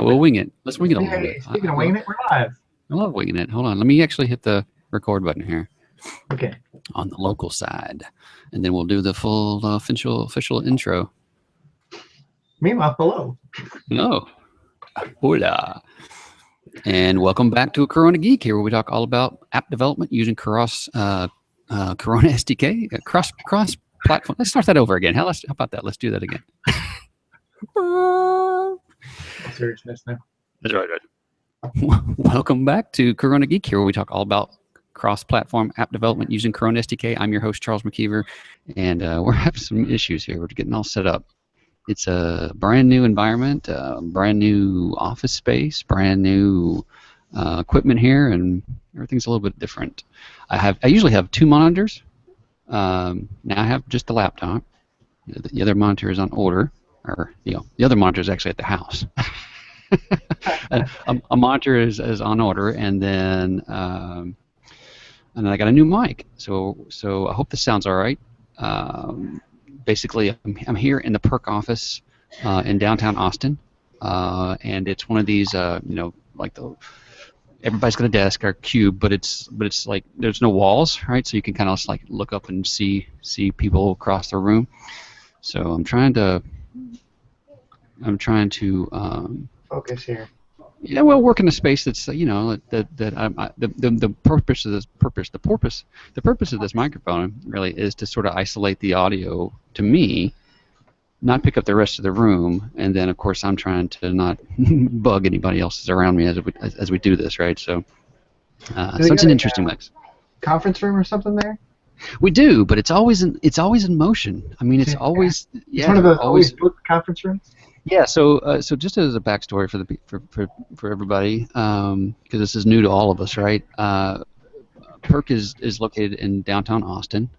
we'll wing it. Let's wing it a little bit. Speaking of winging it, we're live. I love winging it. Hold on. Let me actually hit the record button here. Okay. On the local side. And then we'll do the full official intro. Meanwhile, hello. Hello. Hola. And welcome back to Corona Geek here, where we talk all about app development using cross Corona SDK, cross platform. Let's start that over again. How about that? Let's do that again. Seriousness now. That's right. Welcome back to Corona Geek here, where we talk all about cross-platform app development using Corona SDK. I'm your host, Charles McKeever, and we're having some issues here. We're getting all set up. It's a brand new environment, brand new office space, brand new equipment here, and everything's a little bit different. I usually have two monitors. Now I have just the laptop. The other monitor is on order, or the other monitor is actually at the house. a monitor is on order, and then I got a new mic. So I hope this sounds all right. Basically, I'm here in the Perk office in downtown Austin, and it's one of these, like everybody's got a desk or a cube, but it's like there's no walls, right? So you can kind of like look up and see people across the room. So I'm trying to focus here. Yeah, well, work in a space that's the purpose of this microphone really is to sort of isolate the audio to me, not pick up the rest of the room, and then of course I'm trying to not bug anybody else around me as we do this, right? So it's an interesting mix. Conference room or something there? We do, but it's always in motion. I mean, it's always it's one of those always booked conference rooms. Yeah, so just as a backstory for everybody, because this is new to all of us, right? Perk is located in downtown Austin,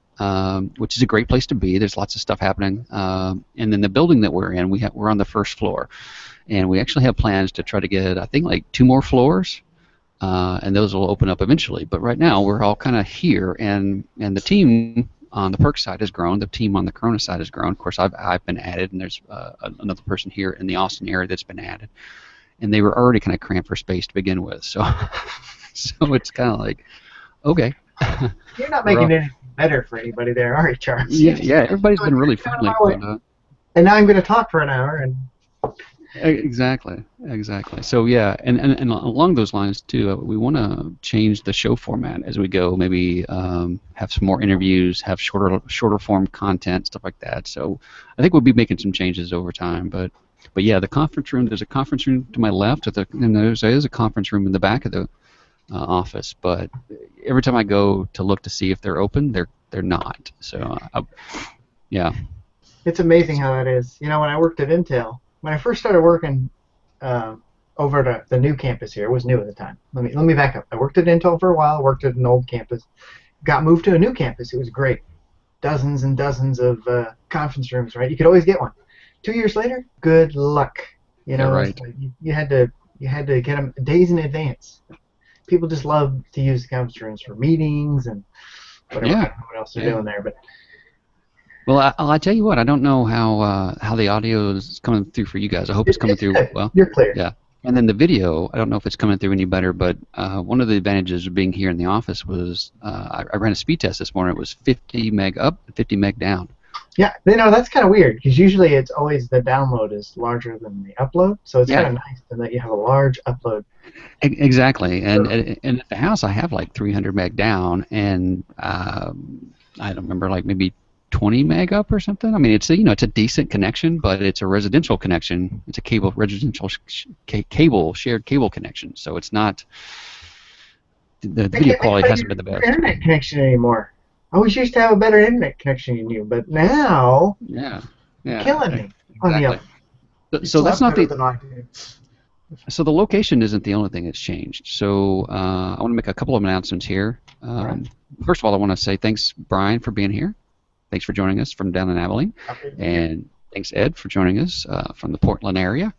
which is a great place to be. There's lots of stuff happening, and then the building that we're in, we're on the first floor, and we actually have plans to try to get, I think, like 2 more floors, and those will open up eventually. But right now, we're all kind of here, and the team on the Perk side has grown. The team on the Corona side has grown. Of course, I've been added, and there's another person here in the Austin area that's been added. And they were already kind of cramped for space to begin with. So it's kind of like, okay. You're not making anything better for anybody there, are you, Charles? Yeah. Everybody's been really friendly. And now I'm going to talk for an hour. And Exactly. So yeah, and along those lines too, we want to change the show format as we go. Maybe have some more interviews, have shorter form content, stuff like that. So I think we'll be making some changes over time. But yeah, the conference room. There's a conference room to my left, and there is a conference room in the back of the office. But every time I go to look to see if they're open, they're not. So yeah. It's amazing how that is. When I worked at Intel. When I first started working over at the new campus here, it was new at the time. Let me back up. I worked at Intel for a while, worked at an old campus, got moved to a new campus. It was great. Dozens and dozens of conference rooms, right? You could always get one. 2 years later, good luck. Right. Like you had to get them days in advance. People just love to use the conference rooms for meetings and whatever. I don't know what else they're doing there, but. Well, I tell you what, I don't know how the audio is coming through for you guys. I hope it's coming through well. You're clear. Yeah. And then the video, I don't know if it's coming through any better, but one of the advantages of being here in the office was I ran a speed test this morning. It was 50 meg up and 50 meg down. Yeah, that's kind of weird because usually it's always the download is larger than the upload, so it's kind of nice that you have a large upload. Exactly, and at the house I have like 300 meg down, and I don't remember, like maybe 20 meg up or something. I mean, it's a decent connection, but it's a residential connection. It's a residential shared cable connection, so it's not the video quality hasn't been the best. Internet connection anymore. I always used to have a better internet connection than you, but now killing me. Exactly. So that's not So the location isn't the only thing that's changed. So I want to make a couple of announcements here. First of all, I want to say thanks, Brian, for being here. Thanks for joining us from down in Abilene. And thanks, Ed, for joining us from the Portland area.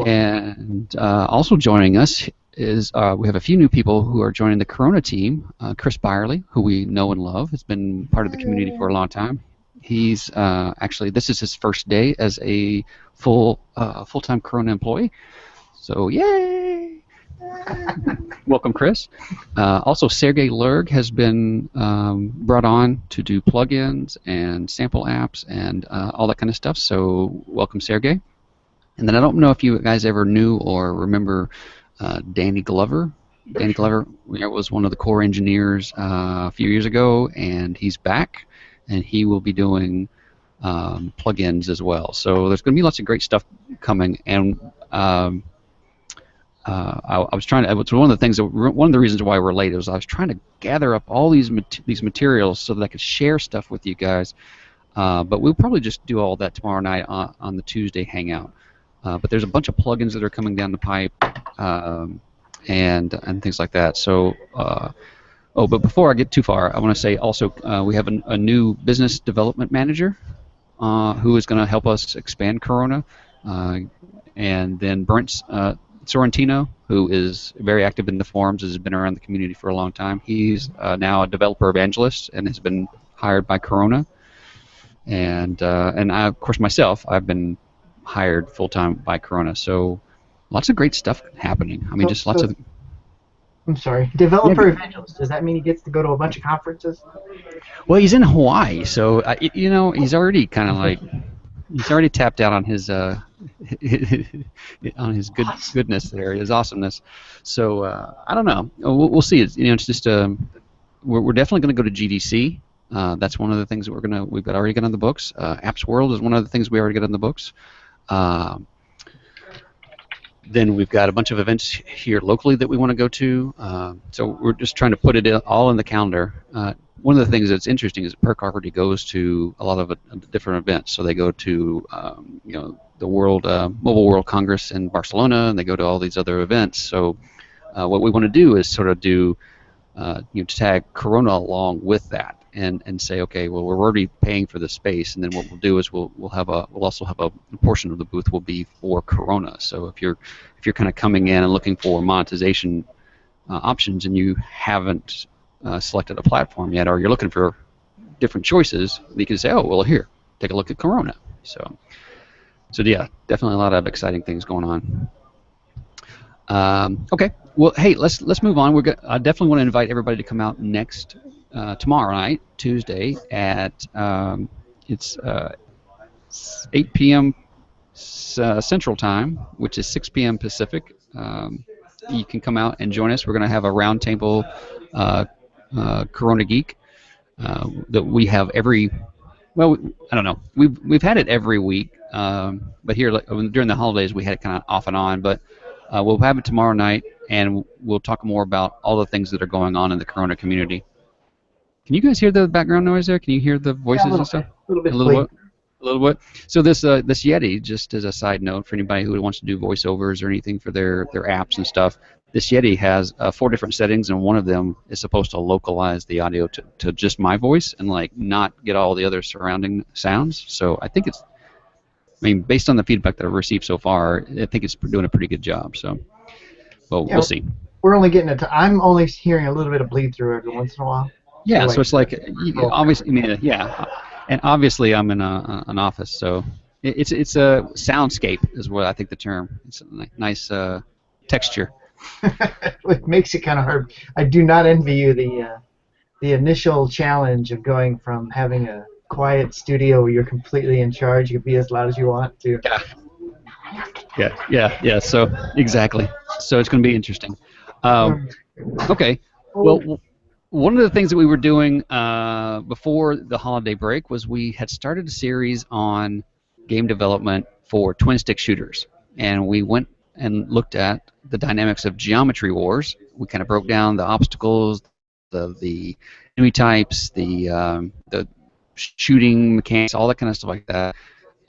And also joining us is we have a few new people who are joining the Corona team. Chris Byerly, who we know and love, has been part of the community for a long time. He's actually, this is his first day as a full-time Corona employee. So yay! Welcome, Chris. Also, Sergey Lurg has been brought on to do plugins and sample apps and all that kind of stuff. So welcome, Sergey. And then I don't know if you guys ever knew or remember Danny Glover. Danny Glover was one of the core engineers a few years ago, and he's back, and he will be doing plugins as well. So there's going to be lots of great stuff coming, and I was trying to. It's one of the things. One of the reasons why we're late was I was trying to gather up all these materials so that I could share stuff with you guys. But we'll probably just do all that tomorrow night on the Tuesday hangout. But there's a bunch of plugins that are coming down the pipe, and things like that. So. But before I get too far, I want to say also we have a new business development manager who is going to help us expand Corona, and then Brent Sorrentino, who is very active in the forums, has been around the community for a long time. He's now a developer evangelist and has been hired by Corona, and I, of course, myself, I've been hired full time by Corona. So lots of great stuff happening. I mean, just lots of. I'm sorry, developer evangelist. Does that mean he gets to go to a bunch of conferences? Well, he's in Hawaii, so he's already kind of like he's already tapped out on his on his goodness there, his awesomeness. So I don't know. We'll see. It's just we're definitely going to go to GDC. That's one of the things that we've already got on the books. Apps World is one of the things we already got on the books. Then we've got a bunch of events here locally that we want to go to. So we're just trying to put it all in the calendar. One of the things that's interesting is Perk already goes to a lot of different events. So they go to the Mobile World Congress in Barcelona, and they go to all these other events. So what we want to do is sort of do tag Corona along with that, and say, okay, well, we're already paying for the space, and then what we'll do is we'll also have a portion of the booth will be for Corona. So if you're kind of coming in and looking for monetization options and you haven't selected a platform yet, or you're looking for different choices, you can say, oh, well, here, take a look at Corona. So yeah, definitely a lot of exciting things going on. Okay, well, hey, let's move on. I definitely want to invite everybody to come out tomorrow night, Tuesday, at it's 8 p.m. Central Time, which is 6 p.m. Pacific. You can come out and join us. We're going to have a Roundtable Corona Geek that we have I don't know. We've had it every week, but here during the holidays we had it kind of off and on. But we'll have it tomorrow night, and we'll talk more about all the things that are going on in the Corona community. Can you guys hear the background noise there? Can you hear the voices and stuff? A little bit. A little bit. So this Yeti, just as a side note for anybody who wants to do voiceovers or anything for their apps and stuff, this Yeti has 4 different settings, and one of them is supposed to localize the audio to just my voice and not get all the other surrounding sounds. So I think based on the feedback that I've received so far, I think it's doing a pretty good job. So, we'll see. We're only getting I'm only hearing a little bit of bleed through every once in a while. Yeah, so it's like obviously, yeah, and obviously I'm in an office, so it's a soundscape is what I think the term. It's a nice texture. It makes it kind of hard. I do not envy you the initial challenge of going from having a quiet studio where you're completely in charge, you can be as loud as you want to. Yeah. So exactly. So it's going to be interesting. Okay. Well, one of the things that we were doing before the holiday break was we had started a series on game development for twin-stick shooters, and we went and looked at the dynamics of geometry wars. We kind of broke down the obstacles, the enemy types, the shooting mechanics, all that kind of stuff like that,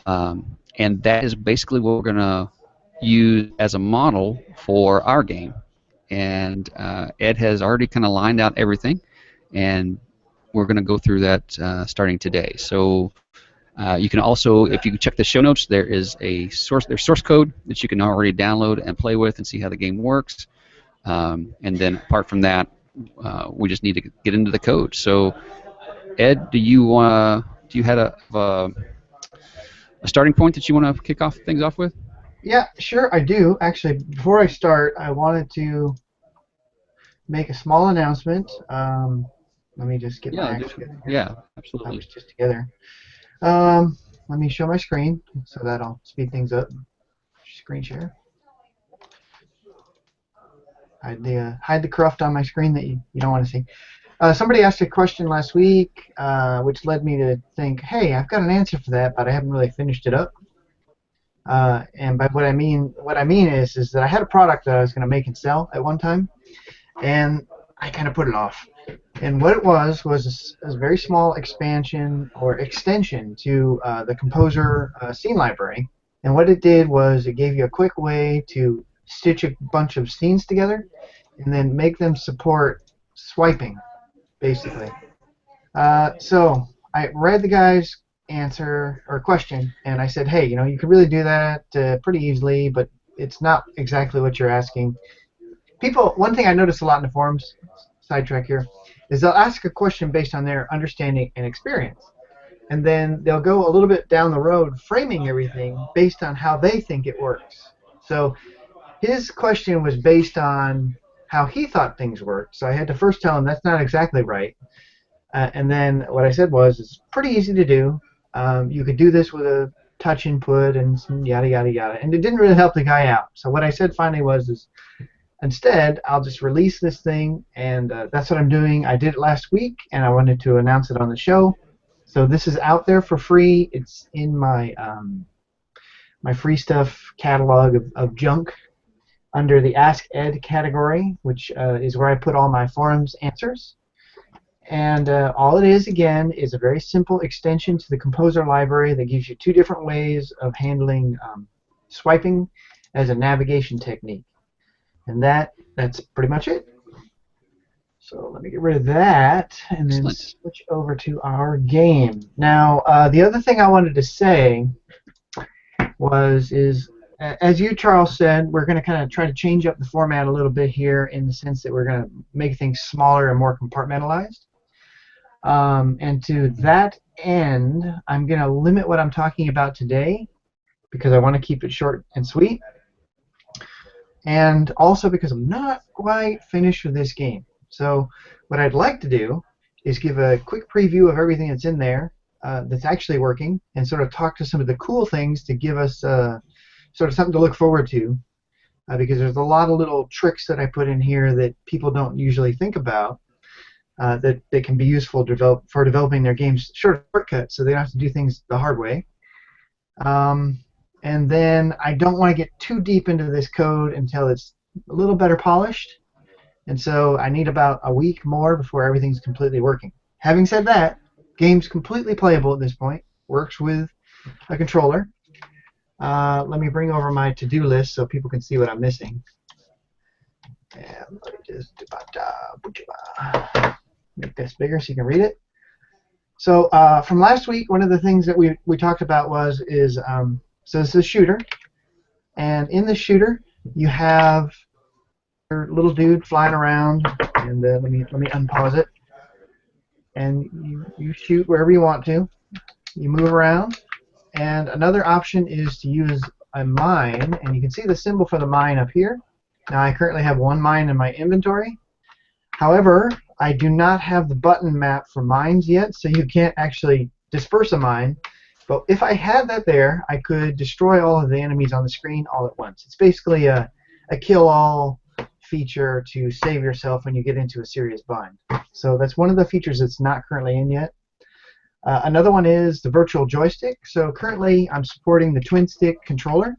and that is basically what we're going to use as a model for our game. And Ed has already kind of lined out everything, and we're going to go through that starting today. So you can also, if you check the show notes, there's source code that you can already download and play with and see how the game works. And then apart from that, we just need to get into the code. So Ed, do you have a starting point that you want to kick things off with? Yeah, sure, I do. Actually, before I start, I wanted to make a small announcement. Let me just get my Yeah, act just together here. yeah, I was absolutely. just together. Um, Let me show my screen so that'll speed things up. Screen share. Hide the cruft on my screen that you don't want to see. Somebody asked a question last week, which led me to think, hey, I've got an answer for that, but I haven't really finished it up. And by what I mean is that I had a product that I was going to make and sell at one time, and I kind of put it off. And what it was a very small expansion or extension to the Composer scene library. And what it did was it gave you a quick way to stitch a bunch of scenes together and then make them support swiping, basically. So I read the guy's answer or question, and I said, hey, you can really do that pretty easily, but it's not exactly what you're asking. One thing I notice a lot in the forums, sidetrack here, is they'll ask a question based on their understanding and experience. And then they'll go a little bit down the road framing everything based on how they think it works. So his question was based on how he thought things worked. So I had to first tell him that's not exactly right. And then what I said was, it's pretty easy to do. You could do this with a touch input and some yada, yada, yada. And it didn't really help the guy out. So what I said finally was, instead, I'll just release this thing, and that's what I'm doing. I did it last week, and I wanted to announce it on the show. So this is out there for free. It's in my free stuff catalog of junk under the Ask Ed category, which is where I put all my forums answers. And all it is, again, is a very simple extension to the Composer library that gives you two different ways of handling swiping as a navigation technique. And that's pretty much it. So let me get rid of that and then Excellent. switch over to our game. Now, the other thing I wanted to say is as you, Charles, said, we're going to kind of try to change up the format a little bit here in the sense that we're going to make things smaller and more compartmentalized. And to that end, I'm going to limit what I'm talking about today because I want to keep it short and sweet. And also because I'm not quite finished with this game. So what I'd like to do is give a quick preview of everything that's in there that's actually working and sort of talk to some of the cool things to give us sort of something to look forward to because there's a lot of little tricks that I put in here that people don't usually think about that can be useful for developing their games shortcuts so they don't have to do things the hard way. And then I don't want to get too deep into this code until it's a little better polished. And so I need about a week more before everything's completely working. Having said that, game's completely playable at this point. Works with a controller. Let me bring over my to-do list so people can see what I'm missing. And let me just make this bigger so you can read it. So from last week, one of the things that we talked about so this is a shooter, and in the shooter you have your little dude flying around, and let me unpause it, and you shoot wherever you want to. You move around, and another option is to use a mine, and you can see the symbol for the mine up here. Now I currently have one mine in my inventory. However, I do not have the button map for mines yet, so you can't actually disperse a mine. But if I had that there, I could destroy all of the enemies on the screen all at once. It's basically a kill-all feature to save yourself when you get into a serious bind. So that's one of the features that's not currently in yet. Another one is the virtual joystick. So currently I'm supporting the twin stick controller.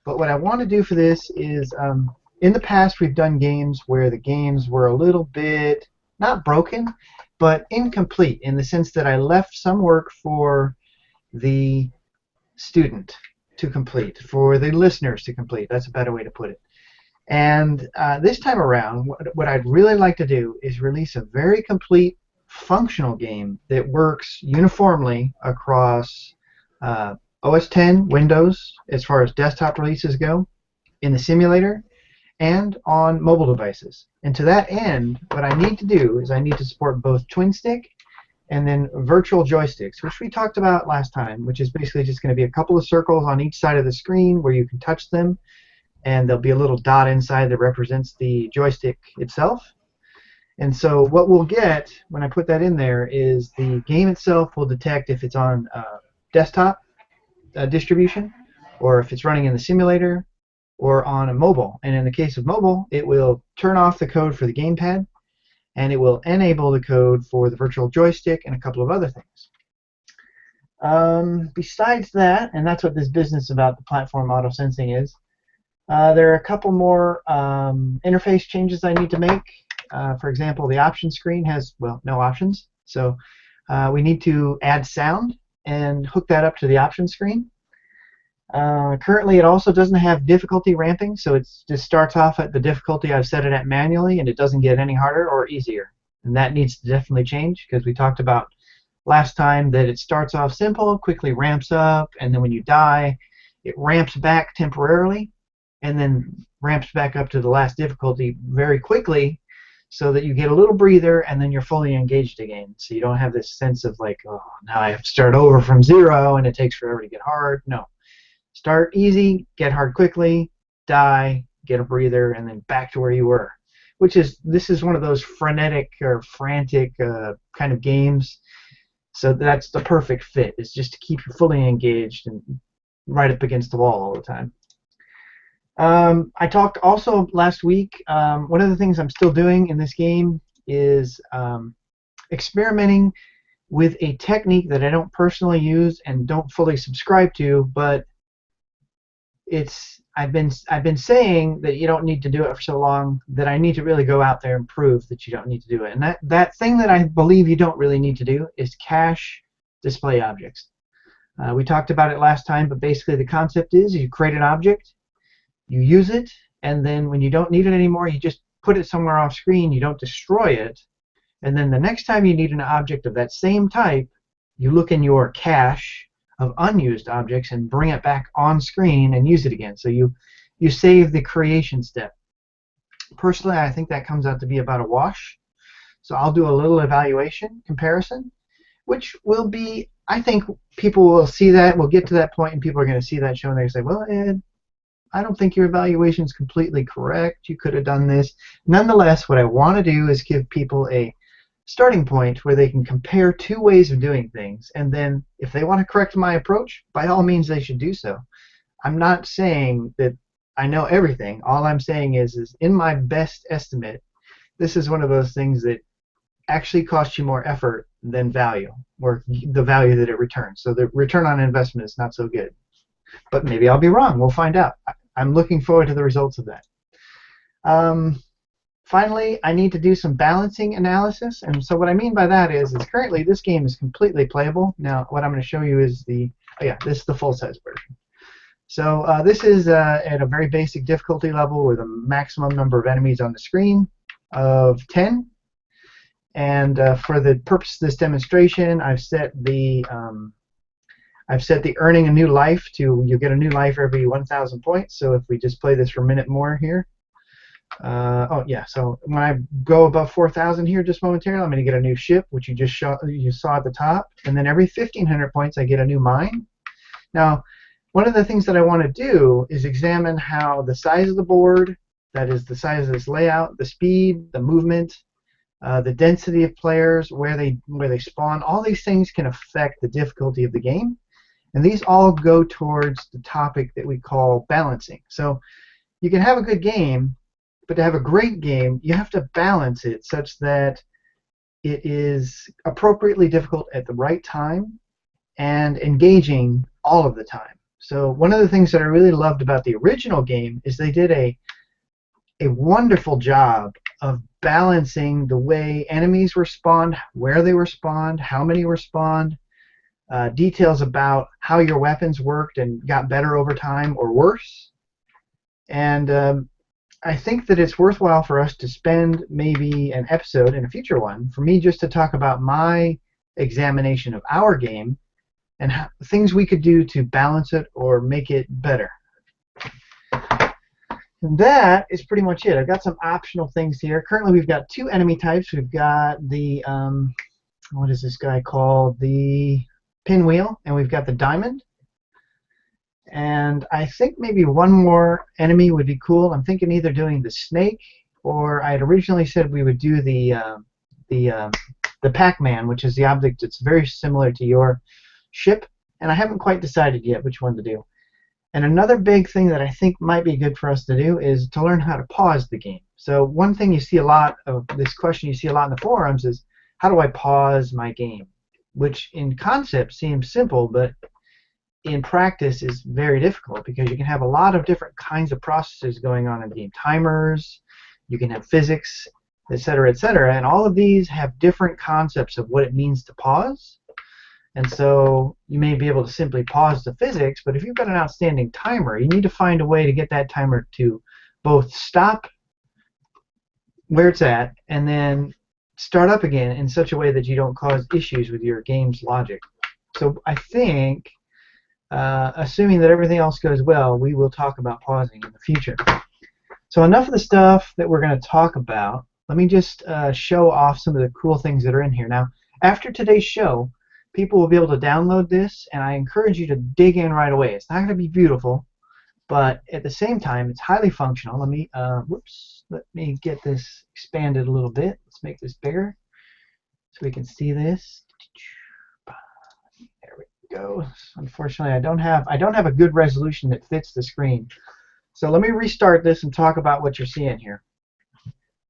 But what I want to do for this is, in the past we've done games where the games were a little bit, not broken, but incomplete in the sense that I left some work for the student to complete, for the listeners to complete. That's a better way to put it. And this time around, what I'd really like to do is release a very complete functional game that works uniformly across OS X, Windows, as far as desktop releases go, in the simulator, and on mobile devices. And to that end, what I need to do is I need to support both twin stick and then virtual joysticks, which we talked about last time, which is basically just going to be a couple of circles on each side of the screen where you can touch them, and there'll be a little dot inside that represents the joystick itself. And so what we'll get when I put that in there is the game itself will detect if it's on desktop distribution, or if it's running in the simulator, or on a mobile. And in the case of mobile, it will turn off the code for the gamepad, and it will enable the code for the virtual joystick and a couple of other things. Besides that, and that's what this business about the platform auto sensing is, there are a couple more interface changes I need to make. For example, the option screen has, well, no options. So we need to add sound and hook that up to the option screen. Currently, it also doesn't have difficulty ramping, so it just starts off at the difficulty I've set it at manually, and it doesn't get any harder or easier. And that needs to definitely change, because we talked about last time that it starts off simple, quickly ramps up, and then when you die, it ramps back temporarily, and then ramps back up to the last difficulty very quickly, so that you get a little breather, and then you're fully engaged again. So you don't have this sense of like, oh, now I have to start over from zero, and it takes forever to get hard. No. Start easy, get hard quickly, die, get a breather, and then back to where you were. This is one of those frenetic or frantic kind of games. So that's the perfect fit, is just to keep you fully engaged and right up against the wall all the time. I talked also last week, one of the things I'm still doing in this game is experimenting with a technique that I don't personally use and don't fully subscribe to, but I've been saying that you don't need to do it for so long that I need to really go out there and prove that you don't need to do it. And that thing that I believe you don't really need to do is cache display objects. We talked about it last time, but basically the concept is you create an object, you use it, and then when you don't need it anymore, you just put it somewhere off screen. You don't destroy it, and then the next time you need an object of that same type, you look in your cache of unused objects and bring it back on screen and use it again. So you save the creation step. Personally, I think that comes out to be about a wash. So I'll do a little evaluation comparison, which will be, I think people will see that, we'll get to that point, and people are going to see that show and they say, well, Ed, I don't think your evaluation is completely correct. You could have done this. Nonetheless, what I want to do is give people a starting point where they can compare two ways of doing things, and then if they want to correct my approach, by all means they should do so. I'm not saying that I know everything. All I'm saying is in my best estimate, this is one of those things that actually costs you more effort than value, or the value that it returns. So the return on investment is not so good. But maybe I'll be wrong. We'll find out. I'm looking forward to the results of that. Finally, I need to do some balancing analysis, and so what I mean by that is currently this game is completely playable. Now, what I'm going to show you is this is the full-size version. So this is at a very basic difficulty level with a maximum number of enemies on the screen of 10. And for the purpose of this demonstration, I've set the earning a new life to, you get a new life every 1,000 points. So if we just play this for a minute more here. So when I go above 4,000 here just momentarily, I'm going to get a new ship, which you saw at the top, and then every 1,500 points I get a new mine. Now, one of the things that I want to do is examine how the size of the board, that is the size of this layout, the speed, the movement, the density of players, where they spawn, all these things can affect the difficulty of the game, and these all go towards the topic that we call balancing. So you can have a good game, but to have a great game, you have to balance it such that it is appropriately difficult at the right time and engaging all of the time. So one of the things that I really loved about the original game is they did a wonderful job of balancing the way enemies respond, where they respond, how many respond, details about how your weapons worked and got better over time or worse. And I think that it's worthwhile for us to spend maybe an episode in a future one for me just to talk about my examination of our game and things we could do to balance it or make it better. And that is pretty much it. I've got some optional things here. Currently we've got two enemy types. We've got the what is this guy called? The pinwheel, and we've got the diamond. And I think maybe one more enemy would be cool. I'm thinking either doing the snake, or I had originally said we would do the Pac-Man, which is the object that's very similar to your ship. And I haven't quite decided yet which one to do. And another big thing that I think might be good for us to do is to learn how to pause the game. So one thing you see a lot of, this question you see a lot in the forums is, how do I pause my game? Which in concept seems simple, but in practice is very difficult, because you can have a lot of different kinds of processes going on in the game. Timers, you can have physics, etc., and all of these have different concepts of what it means to pause. And so you may be able to simply pause the physics, but if you've got an outstanding timer, you need to find a way to get that timer to both stop where it's at and then start up again in such a way that you don't cause issues with your game's logic. So I think, assuming that everything else goes well, we will talk about pausing in the future. So enough of the stuff that we're going to talk about. Let me just show off some of the cool things that are in here. Now, after today's show, people will be able to download this, and I encourage you to dig in right away. It's not going to be beautiful, but at the same time, it's highly functional. Let me get this expanded a little bit. Let's make this bigger so we can see this. There we go. Unfortunately, I don't have a good resolution that fits the screen. So let me restart this and talk about what you're seeing here.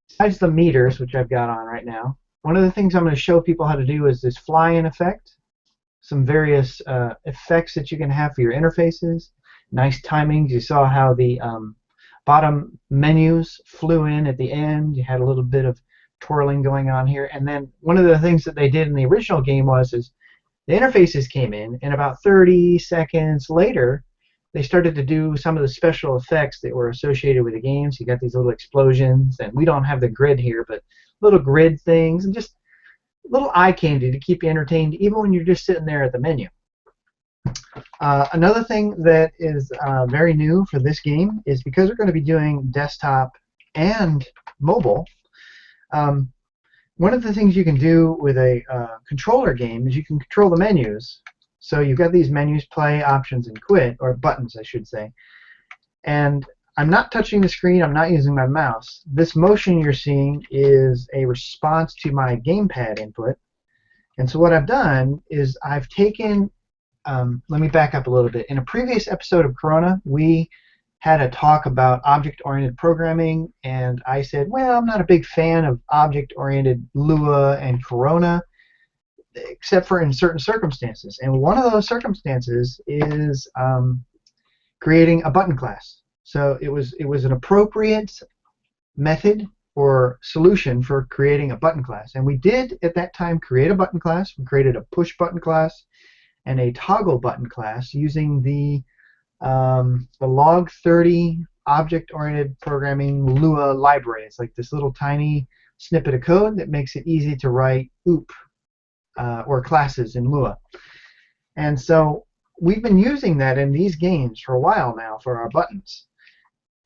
Besides the meters, which I've got on right now, one of the things I'm going to show people how to do is this fly-in effect. Some various effects that you can have for your interfaces. Nice timings. You saw how the bottom menus flew in at the end. You had a little bit of twirling going on here. And then one of the things that they did in the original game was the interfaces came in, and about 30 seconds later, they started to do some of the special effects that were associated with the game. So you got these little explosions, and we don't have the grid here, but little grid things, and just little eye candy to keep you entertained, even when you're just sitting there at the menu. Another thing that is very new for this game is, because we're going to be doing desktop and mobile, one of the things you can do with a controller game is you can control the menus. So you've got these menus: play, options, and quit, or buttons, I should say. And I'm not touching the screen. I'm not using my mouse. This motion you're seeing is a response to my gamepad input. And so what I've done is I've taken, let me back up a little bit. In a previous episode of Corona, we had a talk about object-oriented programming, and I said, well, I'm not a big fan of object-oriented Lua and Corona, except for in certain circumstances. And one of those circumstances is creating a button class. So it was an appropriate method or solution for creating a button class. And we did, at that time, create a button class. We created a push button class and a toggle button class using the log30 object-oriented programming Lua library. It's like this little tiny snippet of code that makes it easy to write OOP or classes in Lua. And so we've been using that in these games for a while now for our buttons.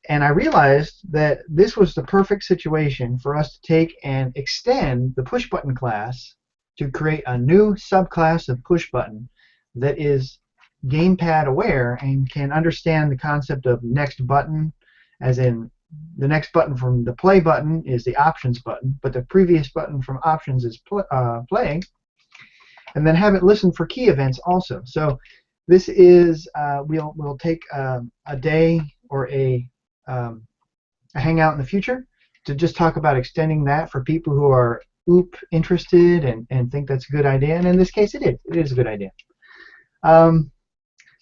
And I realized that this was the perfect situation for us to take and extend the push button class to create a new subclass of push button that is gamepad aware and can understand the concept of next button, as in the next button from the play button is the options button, but the previous button from options is play, and then have it listen for key events also. So this is, we'll take a day or a hangout in the future to just talk about extending that for people who are OOP interested and think that's a good idea. And in this case, it is. It is a good idea.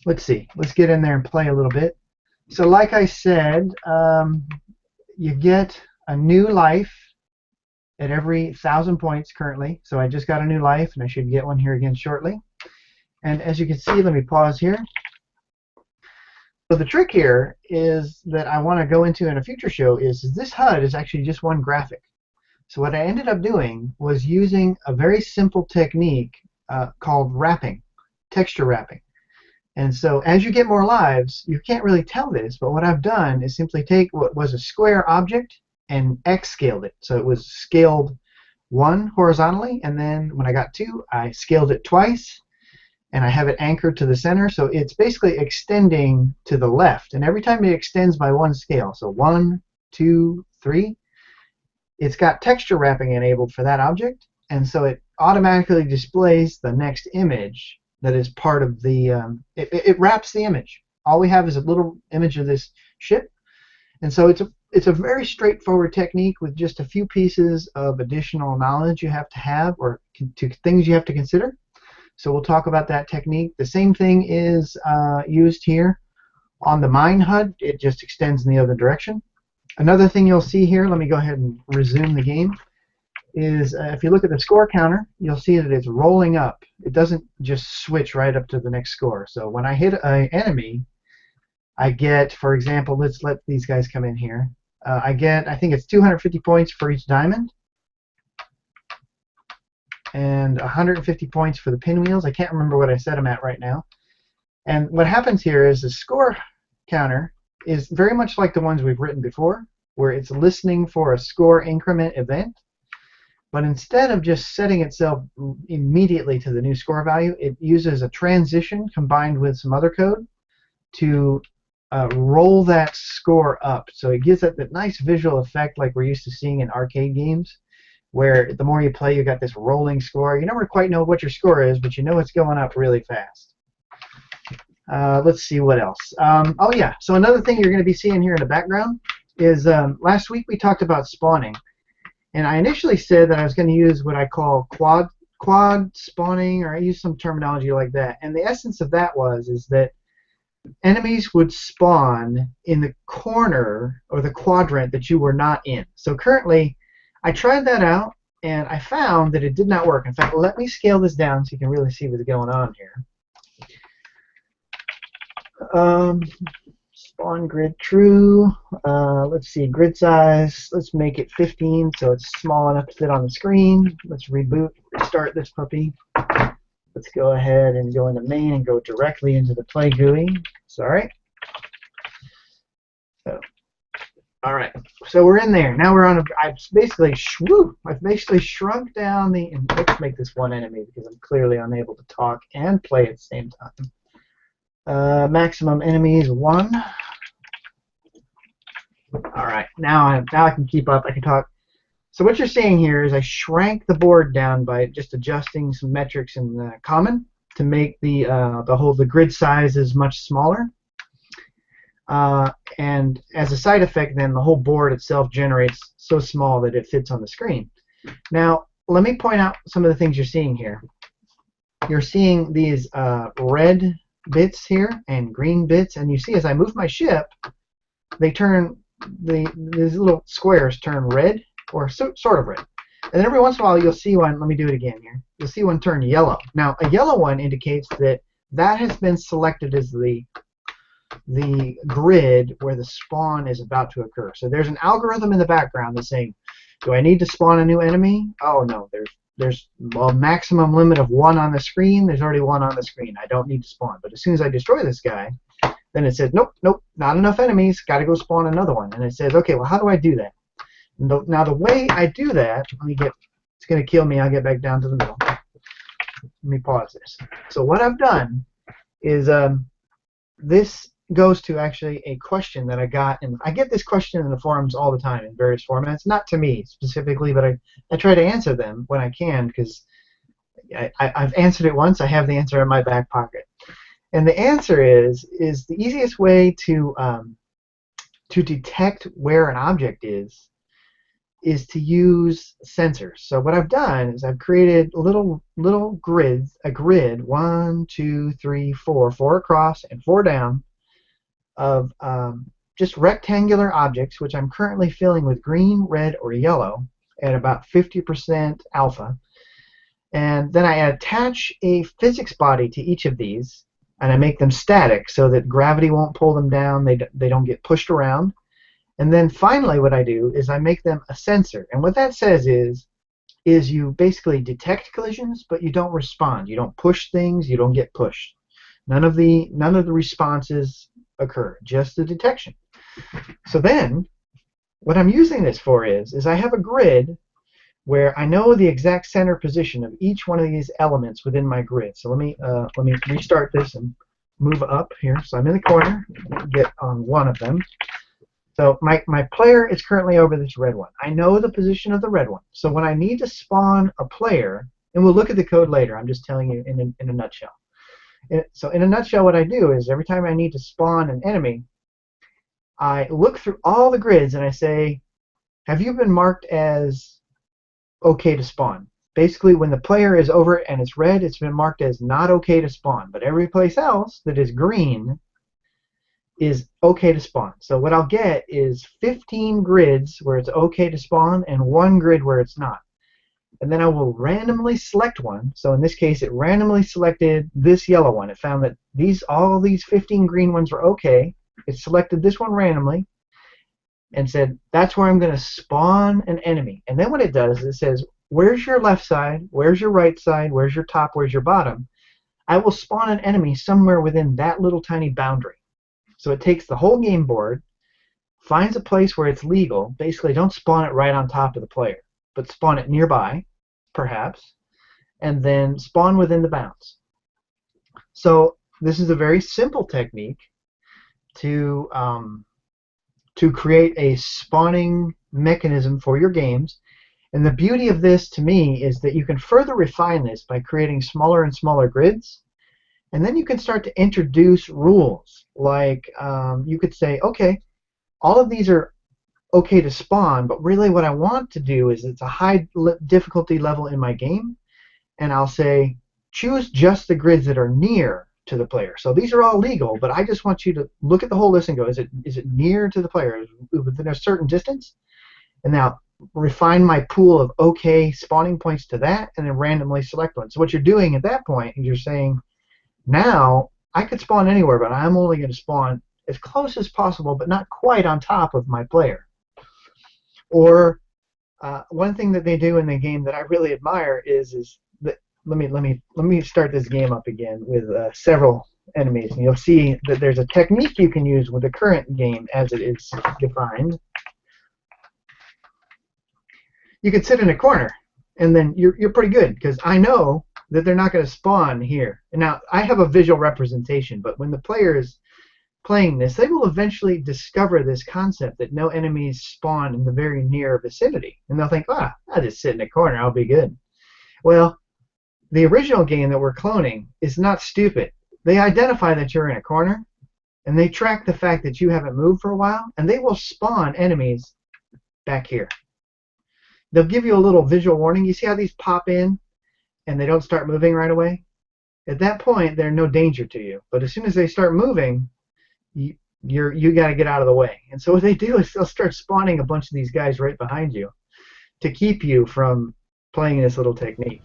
Let's see. Let's get in there and play a little bit. So like I said, you get a new life at every 1,000 points currently. So I just got a new life, and I should get one here again shortly. And as you can see, let me pause here. So the trick here is that I want to go into in a future show is this HUD is actually just one graphic. So what I ended up doing was using a very simple technique called wrapping, texture wrapping. And so as you get more lives, you can't really tell this, but what I've done is simply take what was a square object and X scaled it. So it was scaled 1 horizontally, and then when I got 2, I scaled it twice, and I have it anchored to the center, so it's basically extending to the left. And every time it extends by 1 scale, so 1, 2, 3, it's got texture wrapping enabled for that object, and so it automatically displays the next image that is part of the, it wraps the image. All we have is a little image of this ship, and so it's a very straightforward technique with just a few pieces of additional knowledge you have to have, or things you have to consider. So we'll talk about that technique. The same thing is used here on the mine HUD. It just extends in the other direction. Another thing you'll see here, let me go ahead and resume the game, is if you look at the score counter, you'll see that it's rolling up. It doesn't just switch right up to the next score. So when I hit an enemy, I get, for example, let's let these guys come in here. I get, I think it's 250 points for each diamond, and 150 points for the pinwheels. I can't remember what I set them at right now. And what happens here is the score counter is very much like the ones we've written before, where it's listening for a score increment event. But instead of just setting itself immediately to the new score value, it uses a transition combined with some other code to roll that score up. So it gives it that nice visual effect like we're used to seeing in arcade games, where the more you play, you got this rolling score. You never quite know what your score is, but you know it's going up really fast. Let's see what else. Oh yeah, so another thing you're going to be seeing here in the background is last week we talked about spawning. And I initially said that I was going to use what I call quad spawning, or I used some terminology like that. And the essence of that is that enemies would spawn in the corner or the quadrant that you were not in. So currently, I tried that out, and I found that it did not work. In fact, let me scale this down so you can really see what's going on here. Spawn grid true. Let's see, grid size. Let's make it 15 so it's small enough to fit on the screen. Let's reboot, restart this puppy. Let's go ahead and go into main and go directly into the play GUI. Sorry. So, all right. So we're in there. Now we're on. I've basically shrunk down the. And let's make this one enemy because I'm clearly unable to talk and play at the same time. Maximum enemies 1. All right. Now I can keep up. I can talk. So what you're seeing here is I shrank the board down by just adjusting some metrics in common to make the grid sizes much smaller. And as a side effect, then the whole board itself generates so small that it fits on the screen. Now, let me point out some of the things you're seeing here. You're seeing these red bits here and green bits, and you see as I move my ship, they turn these little squares turn red, or sort of red. And then every once in a while you'll see one, let me do it again here, you'll see one turn yellow. Now a yellow one indicates that has been selected as the grid where the spawn is about to occur. So there's an algorithm in the background that's saying, do I need to spawn a new enemy? Oh no, there's a maximum limit of 1 on the screen. There's already 1 on the screen. I don't need to spawn. But as soon as I destroy this guy, then it says, nope, not enough enemies. Got to go spawn another one. And it says, okay, well, how do I do that? Now the way I do that, it's going to kill me. I'll get back down to the middle. Let me pause this. So what I've done is this goes to actually a question that I got, and I get this question in the forums all the time in various formats, not to me specifically, but I try to answer them when I can, because I've answered it once. I have the answer in my back pocket. And the answer is the easiest way to detect where an object is to use sensors. So what I've done is I've created little grids, a grid, 1, 2, 3, 4 across and 4 down, of just rectangular objects, which I'm currently filling with green, red, or yellow at about 50% alpha. And then I attach a physics body to each of these, and I make them static so that gravity won't pull them down, they don't get pushed around. And then finally what I do is I make them a sensor. And what that says is you basically detect collisions, but you don't respond. You don't push things, you don't get pushed. None of the responses occur, just the detection. So then what I'm using this for is I have a grid where I know the exact center position of each one of these elements within my grid. So let me restart this and move up here. So I'm in the corner, get on one of them. So my player is currently over this red one. I know the position of the red one. So when I need to spawn a player, and we'll look at the code later, I'm just telling you in a nutshell. So in a nutshell, what I do is every time I need to spawn an enemy, I look through all the grids and I say, have you been marked as okay to spawn? Basically, when the player is over and it's red, it's been marked as not okay to spawn. But every place else that is green is okay to spawn. So what I'll get is 15 grids where it's okay to spawn and 1 grid where it's not. And then I will randomly select one. So in this case, it randomly selected this yellow one. It found that all these 15 green ones were okay. It selected this one randomly and said, that's where I'm going to spawn an enemy. And then what it does is it says, where's your left side? Where's your right side? Where's your top? Where's your bottom? I will spawn an enemy somewhere within that little tiny boundary. So it takes the whole game board, finds a place where it's legal. Basically, don't spawn it right on top of the player, but spawn it nearby, perhaps, and then spawn within the bounds. So this is a very simple technique to create a spawning mechanism for your games. And the beauty of this, to me, is that you can further refine this by creating smaller and smaller grids. And then you can start to introduce rules. Like you could say, okay, all of these are okay to spawn, but really what I want to do is it's a high difficulty level in my game. And I'll say, choose just the grids that are near to the player. So these are all legal, but I just want you to look at the whole list and go, is it near to the player, within a certain distance? And now refine my pool of okay spawning points to that, and then randomly select one. So what you're doing at that point is you're saying, now I could spawn anywhere, but I'm only going to spawn as close as possible, but not quite on top of my player. Or one thing that they do in the game that I really admire is that let me start this game up again with several enemies, and you'll see that there's a technique you can use with the current game as it is defined. You can sit in a corner, and then you're pretty good, because I know that they're not going to spawn here. And now I have a visual representation, but when the player is playing this, they will eventually discover this concept that no enemies spawn in the very near vicinity, and they'll think, I'll just sit in a corner, I'll be good. Well, the original game that we're cloning is not stupid. They identify that you're in a corner, and they track the fact that you haven't moved for a while, and they will spawn enemies back here. They'll give you a little visual warning. You see how these pop in and they don't start moving right away? At that point, they're no danger to you. But as soon as they start moving, you got to get out of the way. And so what they do is they'll start spawning a bunch of these guys right behind you to keep you from playing this little technique.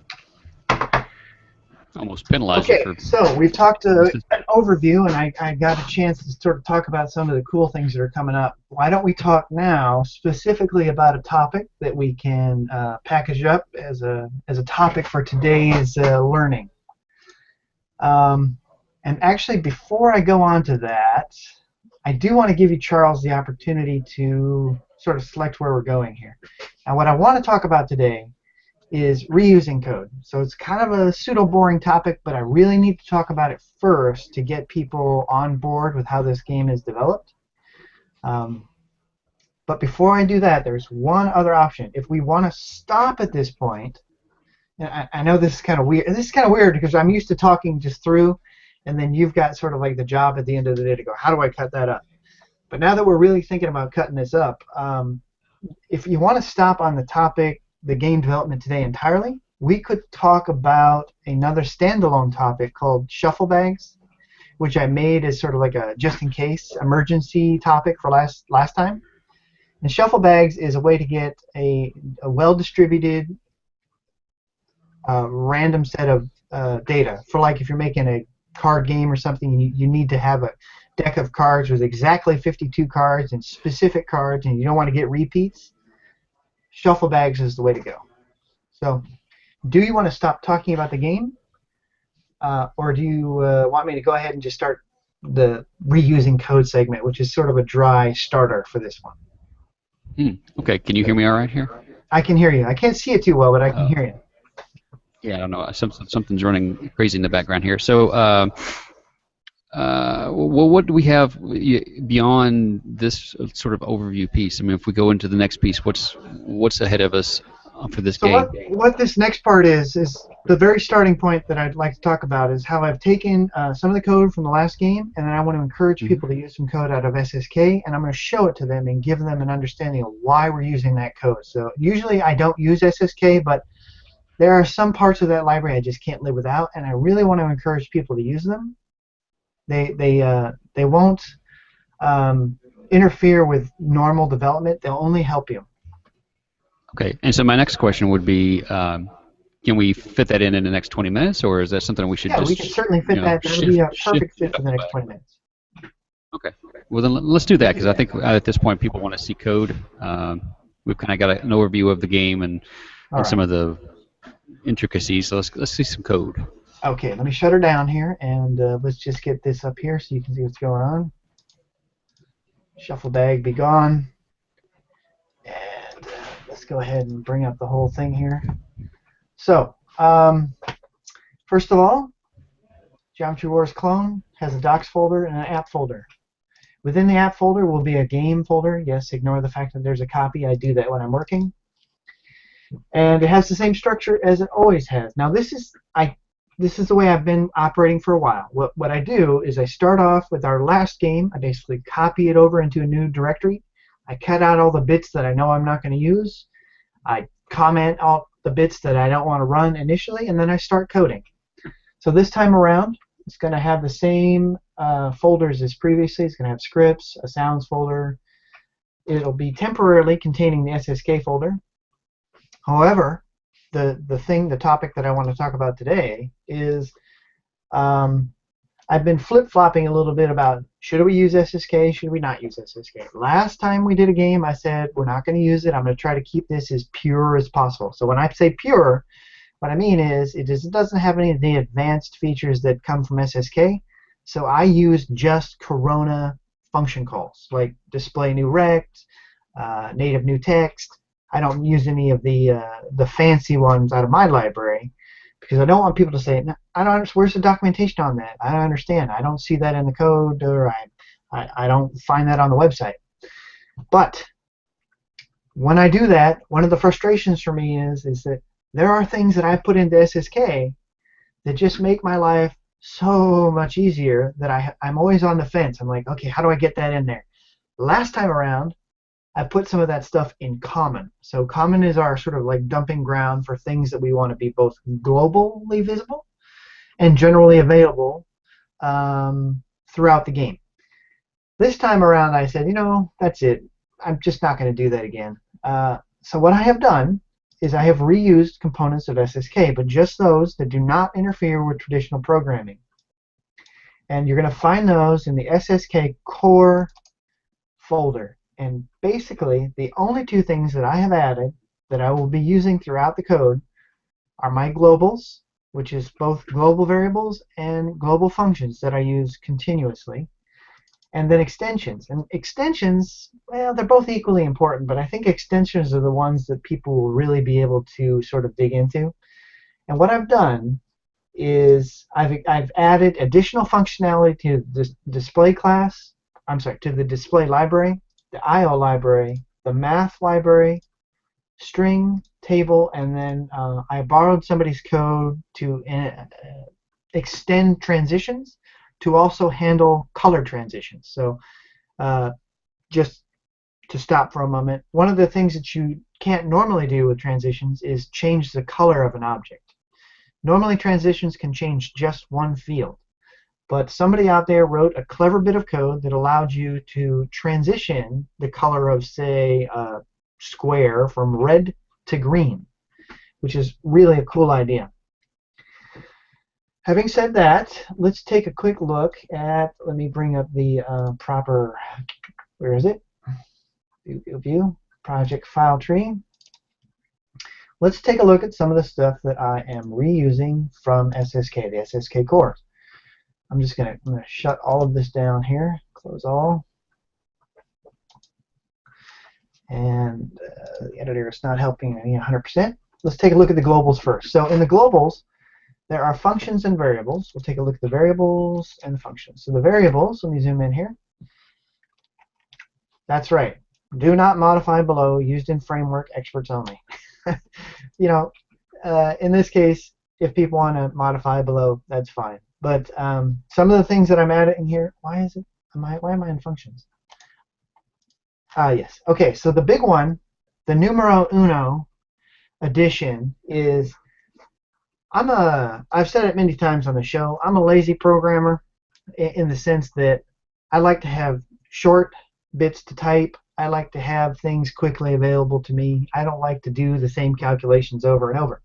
Almost penalize you for... So we've talked an overview, and I got a chance to sort of talk about some of the cool things that are coming up. Why don't we talk now specifically about a topic that we can package up as a topic for today's learning. And actually, before I go on to that, I do want to give you, Charles, the opportunity to sort of select where we're going here. Now, what I want to talk about today is reusing code. So it's kind of a pseudo-boring topic, but I really need to talk about it first to get people on board with how this game is developed. But before I do that, there's one other option. If we want to stop at this point, and I know this is kind of weird. This is kind of weird because I'm used to talking just through, and then you've got sort of like the job at the end of the day to go, how do I cut that up? But now that we're really thinking about cutting this up, if you want to stop on the topic, the game development today entirely, we could talk about another standalone topic called shuffle bags, which I made as sort of like a just-in-case emergency topic for last time. And shuffle bags is a way to get a well-distributed random set of data. For like if you're making a card game or something, you need to have a deck of cards with exactly 52 cards and specific cards, and you don't want to get repeats. Shuffle bags is the way to go. So, do you want to stop talking about the game, or do you want me to go ahead and just start the reusing code segment, which is sort of a dry starter for this one? Okay, can you hear me all right here? I can hear you. I can't see it too well, but I can hear you. Yeah, I don't know. Something's running crazy in the background here. So, well, what do we have beyond this sort of overview piece? I mean, if we go into the next piece, what's ahead of us for this So game? what this next part is the very starting point that I'd like to talk about is how I've taken some of the code from the last game, and then I want to encourage Hmm. people to use some code out of SSK, and I'm going to show it to them and give them an understanding of why we're using that code. So usually I don't use SSK, but there are some parts of that library I just can't live without, and I really want to encourage people to use them. They won't interfere with normal development. They'll only help you. Okay, and so my next question would be, can we fit that in the next 20 minutes, or is that something we should Yeah, we just, could certainly fit that. That would be shift a shift? perfect fit for the next 20 minutes. Okay. Well, then let's do that because I think at this point people want to see code. We've kind of got an overview of the game All and some right. of the intricacies. So let's see some code. Okay, let me shut her down here, and let's just get this up here so you can see what's going on. Shuffle bag be gone. And let's go ahead and bring up the whole thing here. So, first of all, Geometry Wars Clone has a docs folder and an app folder. Within the app folder will be a game folder. Yes, ignore the fact that there's a copy. I do that when I'm working. And it has the same structure as it always has. Now this is the way I've been operating for a while. What I do is I start off with our last game. I basically copy it over into a new directory. I cut out all the bits that I know I'm not going to use. I comment out the bits that I don't want to run initially, and then I start coding. So this time around, it's going to have the same folders as previously. It's going to have scripts, a sounds folder. It'll be temporarily containing the SSK folder. However, the topic that I want to talk about today is I've been flip-flopping a little bit about should we use SSK, should we not use SSK. Last time we did a game, I said we're not going to use it. I'm going to try to keep this as pure as possible. So when I say pure, what I mean is it doesn't have any of the advanced features that come from SSK. So I use just Corona function calls like display new rect, native new text. I don't use any of the fancy ones out of my library because I don't want people to say, no, I don't understand. Where's the documentation on that? I don't understand. I don't see that in the code, or I don't find that on the website. But when I do that, one of the frustrations for me is that there are things that I put into SSK that just make my life so much easier that I'm always on the fence. I'm like, okay, how do I get that in there? Last time around, I put some of that stuff in common. So common is our sort of like dumping ground for things that we want to be both globally visible and generally available throughout the game. This time around, I said, that's it. I'm just not going to do that again. So what I have done is I have reused components of SSK, but just those that do not interfere with traditional programming. And you're going to find those in the SSK core folder. And basically, the only two things that I have added that I will be using throughout the code are my globals, which is both global variables and global functions that I use continuously, and then extensions. And extensions, well, they're both equally important, but I think extensions are the ones that people will really be able to sort of dig into. And what I've done is I've added additional functionality to the display class, to the display library, the IO library, the math library, string, table, and then I borrowed somebody's code to extend transitions to also handle color transitions. So just to stop for a moment, one of the things that you can't normally do with transitions is change the color of an object. Normally transitions can change just one field. But somebody out there wrote a clever bit of code that allowed you to transition the color of, say, a square from red to green, which is really a cool idea. Having said that, let's take a quick look at, let me bring up the proper, where is it? View, project file tree. Let's take a look at some of the stuff that I am reusing from SSK, the SSK core. I'm going to shut all of this down here, close all. And the editor is not helping me 100%. Let's take a look at the globals first. So in the globals, there are functions and variables. We'll take a look at the variables and the functions. So the variables, let me zoom in here. That's right. Do not modify below, used in framework, experts only. You know, in this case, if people want to modify below, that's fine. But some of the things that I'm adding here, why am I in functions? Yes. Okay, so the big one, the numero uno addition is, I've said it many times on the show, I'm a lazy programmer in the sense that I like to have short bits to type. I like to have things quickly available to me. I don't like to do the same calculations over and over.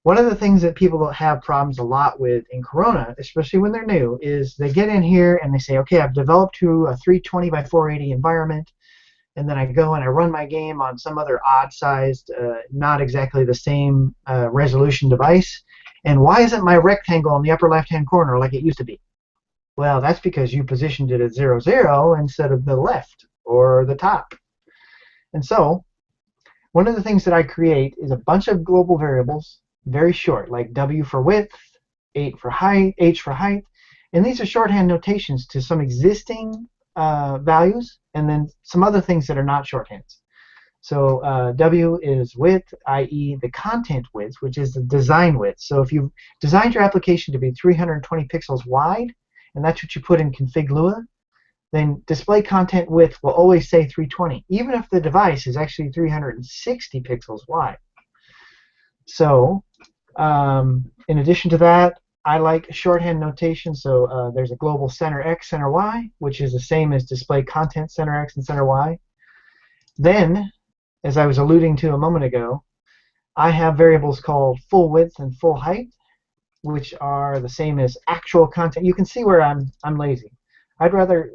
One of the things that people have problems a lot with in Corona, especially when they're new, is they get in here and they say, okay, I've developed to a 320 by 480 environment, and then I go and I run my game on some other odd-sized, not exactly the same resolution device, and why isn't my rectangle in the upper left-hand corner like it used to be? Well, that's because you positioned it at 0, 0 instead of the left or the top. And so, one of the things that I create is a bunch of global variables, very short, like W for width, 8 for height, H for height, and these are shorthand notations to some existing values, and then some other things that are not shorthands. So W is width, i.e. the content width, which is the design width. So if you designed your application to be 320 pixels wide, and that's what you put in config Lua, then display content width will always say 320, even if the device is actually 360 pixels wide. So in addition to that, I like shorthand notation. So there's a global center X, center Y, which is the same as display content center X and center Y. Then, as I was alluding to a moment ago, I have variables called full width and full height, which are the same as actual content. You can see where I'm lazy. I'd rather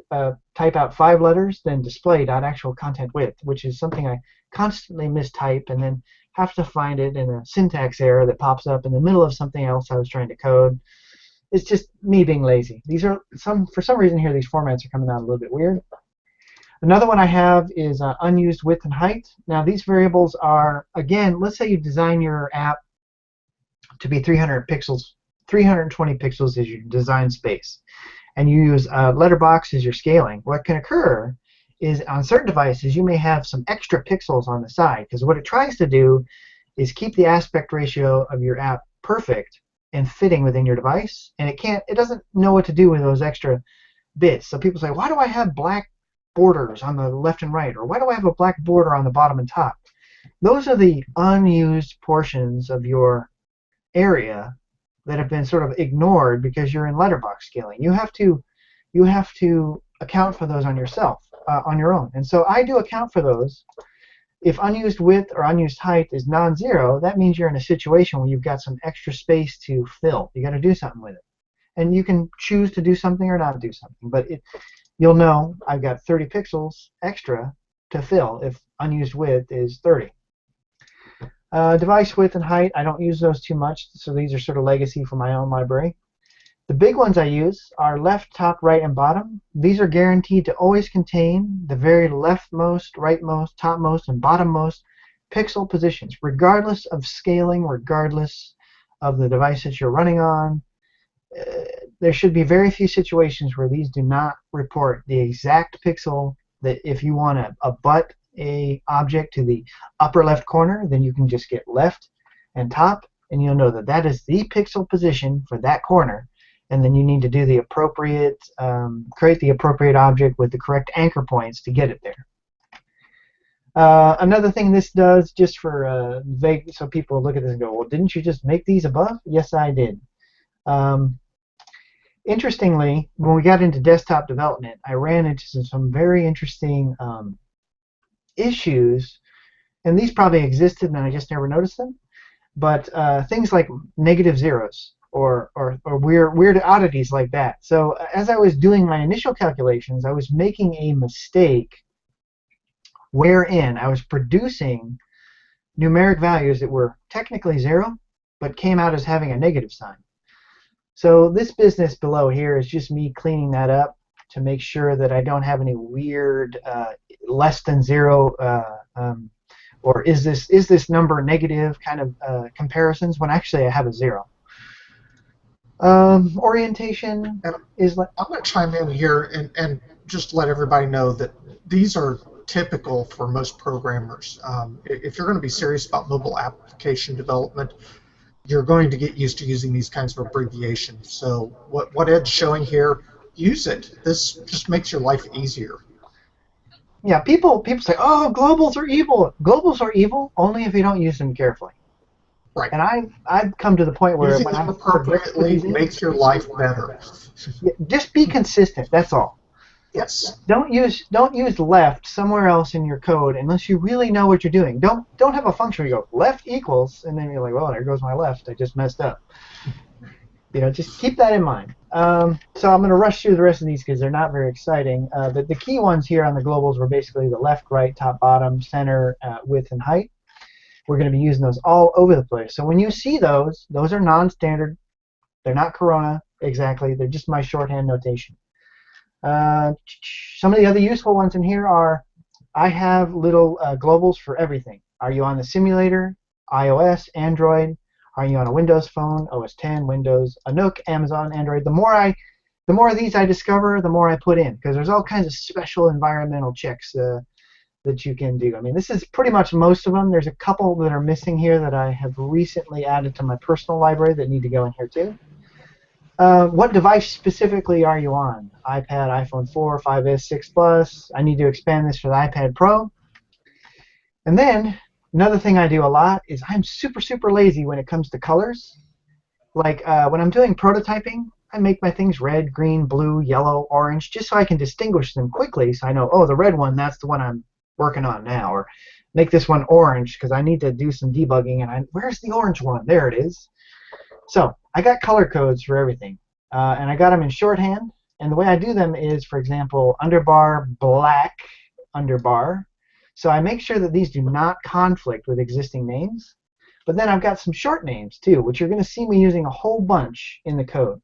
type out 5 letters than display.actual content width, which is something I constantly mistype and then have to find it in a syntax error that pops up in the middle of something else I was trying to code. It's just me being lazy. These are for some reason here, these formats are coming out a little bit weird. Another one I have is unused width and height. Now these variables are, again, let's say you design your app to be 300 pixels, 320 pixels is your design space, and you use letterbox as your scaling. What can occur is on certain devices you may have some extra pixels on the side, because what it tries to do is keep the aspect ratio of your app perfect and fitting within your device, and it doesn't know what to do with those extra bits. So people say, why do I have black borders on the left and right, or why do I have a black border on the bottom and top? Those are the unused portions of your area that have been sort of ignored because you're in letterbox scaling. You have to account for those on yourself, on your own. And so I do account for those. If unused width or unused height is non-zero, that means you're in a situation where you've got some extra space to fill. You got to do something with it. And you can choose to do something or not do something. But you'll know I've got 30 pixels extra to fill if unused width is 30. Device width and height, I don't use those too much, so these are sort of legacy from my own library. The big ones I use are left, top, right, and bottom. These are guaranteed to always contain the very leftmost, rightmost, topmost, and bottommost pixel positions, regardless of scaling, regardless of the device that you're running on. There should be very few situations where these do not report the exact pixel that if you want to abut a object to the upper left corner, then you can just get left and top, and you'll know that that is the pixel position for that corner, and then you need to do the appropriate, create the appropriate object with the correct anchor points to get it there. Another thing this does, just for vague, so people look at this and go, well, didn't you just make these above? Yes, I did. Interestingly, when we got into desktop development, I ran into some very interesting issues, and these probably existed and I just never noticed them, but things like negative zeros or weird oddities like that. So as I was doing my initial calculations, I was making a mistake wherein I was producing numeric values that were technically 0 but came out as having a negative sign. So this business below here is just me cleaning that up to make sure that I don't have any weird less than 0 or is this number negative kind of comparisons when actually I have a 0. Orientation And is like, I'm going to chime in here and just let everybody know that these are typical for most programmers. If you're going to be serious about mobile application development, you're going to get used to using these kinds of abbreviations. So what Ed's showing here, use it. This just makes your life easier. yeah, people say, oh, globals are evil. Globals are evil only if you don't use them carefully. Right. And I've come to the point where Using when them I forget to put appropriately these in, makes your life better. just be consistent. That's all. Yes. Don't use left somewhere else in your code unless you really know what you're doing. Don't have a function where you go left equals and then you're like, well, there goes my left. I just messed up. Just keep that in mind. So I'm going to rush through the rest of these because they're not very exciting. The key ones here on the globals were basically the left, right, top, bottom, center, width, and height. We're going to be using those all over the place. So when you see those are non-standard. They're not Corona exactly. They're just my shorthand notation. Some of the other useful ones in here are I have little globals for everything. Are you on the simulator, iOS, Android? Are you on a Windows phone, OS 10, Windows, a Nook, Amazon, Android? The more of these I discover, the more I put in because there's all kinds of special environmental checks that you can do. I mean, this is pretty much most of them. There's a couple that are missing here that I have recently added to my personal library that need to go in here too. What device specifically are you on? iPad, iPhone 4, 5S, 6 Plus. I need to expand this for the iPad Pro. And then another thing I do a lot is I'm super, super lazy when it comes to colors. Like when I'm doing prototyping, I make my things red, green, blue, yellow, orange, just so I can distinguish them quickly so I know, oh, the red one, that's the one I'm working on now. Or make this one orange because I need to do some debugging. And where's the orange one? There it is. So I got color codes for everything, and I got them in shorthand. And the way I do them is, for example, underbar black underbar. So I make sure that these do not conflict with existing names. But then I've got some short names too, which you're going to see me using a whole bunch in the code.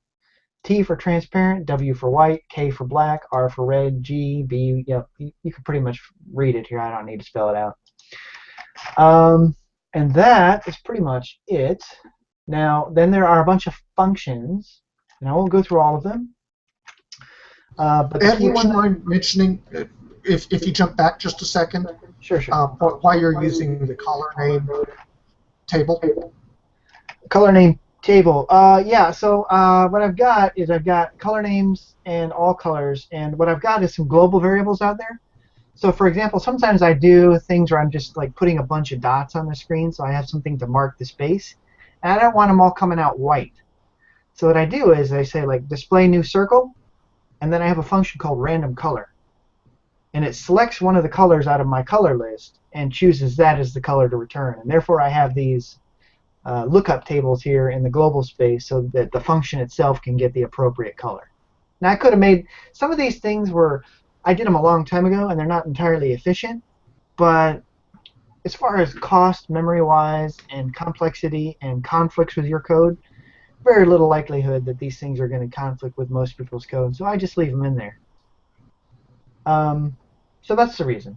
T for transparent, W for white, K for black, R for red, G, B. You can pretty much read it here. I don't need to spell it out. And that is pretty much it. Now, then there are a bunch of functions, and I won't go through all of them. But Ed, would you mind mentioning, if you jump back just a second, sure. Why you're using the color name table? Color name table. Yeah, so what I've got is I've got color names and all colors, and what I've got is some global variables out there. So for example, sometimes I do things where I'm just like putting a bunch of dots on the screen so I have something to mark the space. And I don't want them all coming out white. So what I do is I say like display new circle, and then I have a function called random color. And it selects one of the colors out of my color list and chooses that as the color to return. And therefore I have these lookup tables here in the global space so that the function itself can get the appropriate color. Now I could have made some of these things I did them a long time ago and they're not entirely efficient, but as far as cost, memory-wise, and complexity and conflicts with your code, very little likelihood that these things are going to conflict with most people's code, so I just leave them in there. So that's the reason.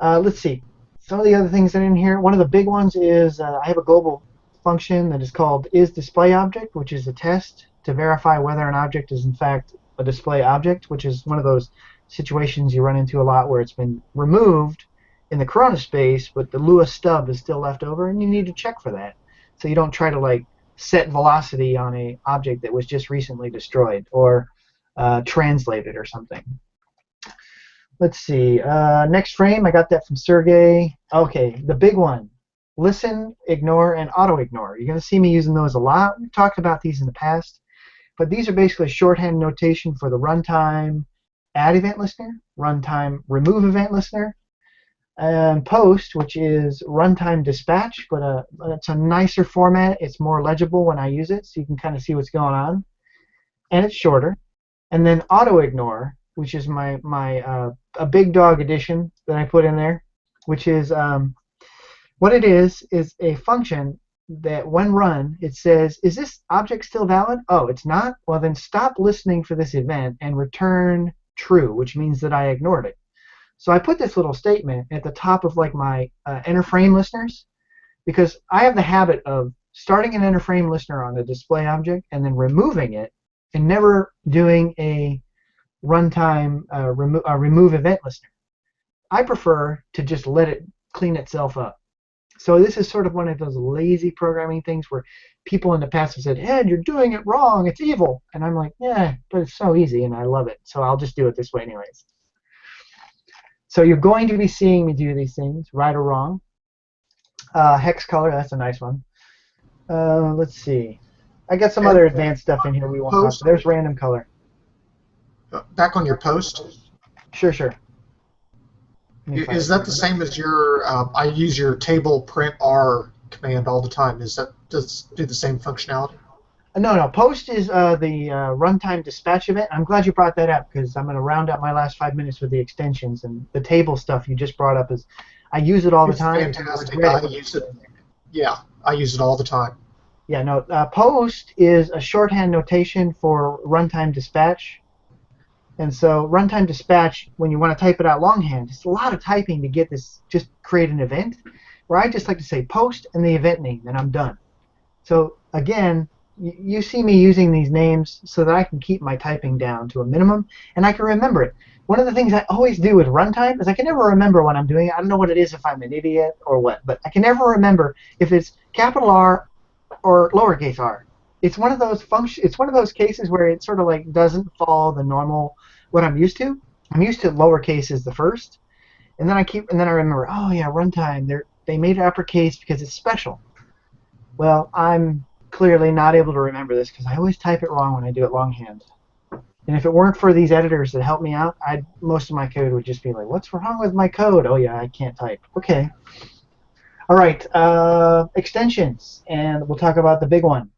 Let's see. Some of the other things that are in here, one of the big ones is I have a global function that is called isDisplayObject, which is a test to verify whether an object is in fact a display object, which is one of those situations you run into a lot where it's been removed in the Corona space, but the Lua stub is still left over, and you need to check for that. So you don't try to like set velocity on an object that was just recently destroyed or translated or something. Let's see. Next frame, I got that from Sergey. Okay, the big one. Listen, ignore, and auto-ignore. You're going to see me using those a lot. We've talked about these in the past. But these are basically shorthand notation for the runtime add event listener, runtime remove event listener, and post, which is runtime dispatch, but it's a nicer format. It's more legible when I use it, so you can kind of see what's going on. And it's shorter. And then auto-ignore, which is a big dog edition that I put in there, which is what it is a function that when run, it says, is this object still valid? Oh, it's not? Well, then stop listening for this event and return true, which means that I ignored it. So I put this little statement at the top of like my enter frame listeners, because I have the habit of starting an enter frame listener on a display object and then removing it and never doing a runtime remove event listener. I prefer to just let it clean itself up. So this is sort of one of those lazy programming things where people in the past have said, Ed, you're doing it wrong, it's evil. And I'm like, yeah, but it's so easy and I love it. So I'll just do it this way anyways. So you're going to be seeing me do these things, right or wrong. Hex color, that's a nice one. Let's see. I got some other advanced stuff in here we won't talk about. There's random color. Back on your post. Sure. Is that the same as your? I use your table print R command all the time. Does do the same functionality? No. Post is the runtime dispatch event. I'm glad you brought that up because I'm going to round up my last 5 minutes with the extensions and the table stuff you just brought up. Is I use it all the time. Fantastic. I use it. Yeah, I use it all the time. Yeah, no. Post is a shorthand notation for runtime dispatch. And so runtime dispatch, when you want to type it out longhand, it's a lot of typing to get this, just create an event, where I just like to say post and the event name, and I'm done. So again, you see me using these names so that I can keep my typing down to a minimum, and I can remember it. One of the things I always do with runtime is I can never remember when I'm doing it. I don't know what it is, if I'm an idiot or what, but I can never remember if it's capital R or lowercase r. It's one of those It's one of those cases where it sort of like doesn't follow the normal what I'm used to. I'm used to lowercase as the first, and then I remember, oh yeah, runtime. They made it uppercase because it's special. Well, I'm clearly not able to remember this because I always type it wrong when I do it longhand. And if it weren't for these editors that help me out, most of my code would just be like, what's wrong with my code? Oh yeah, I can't type. Okay. All right, extensions, and we'll talk about the big one.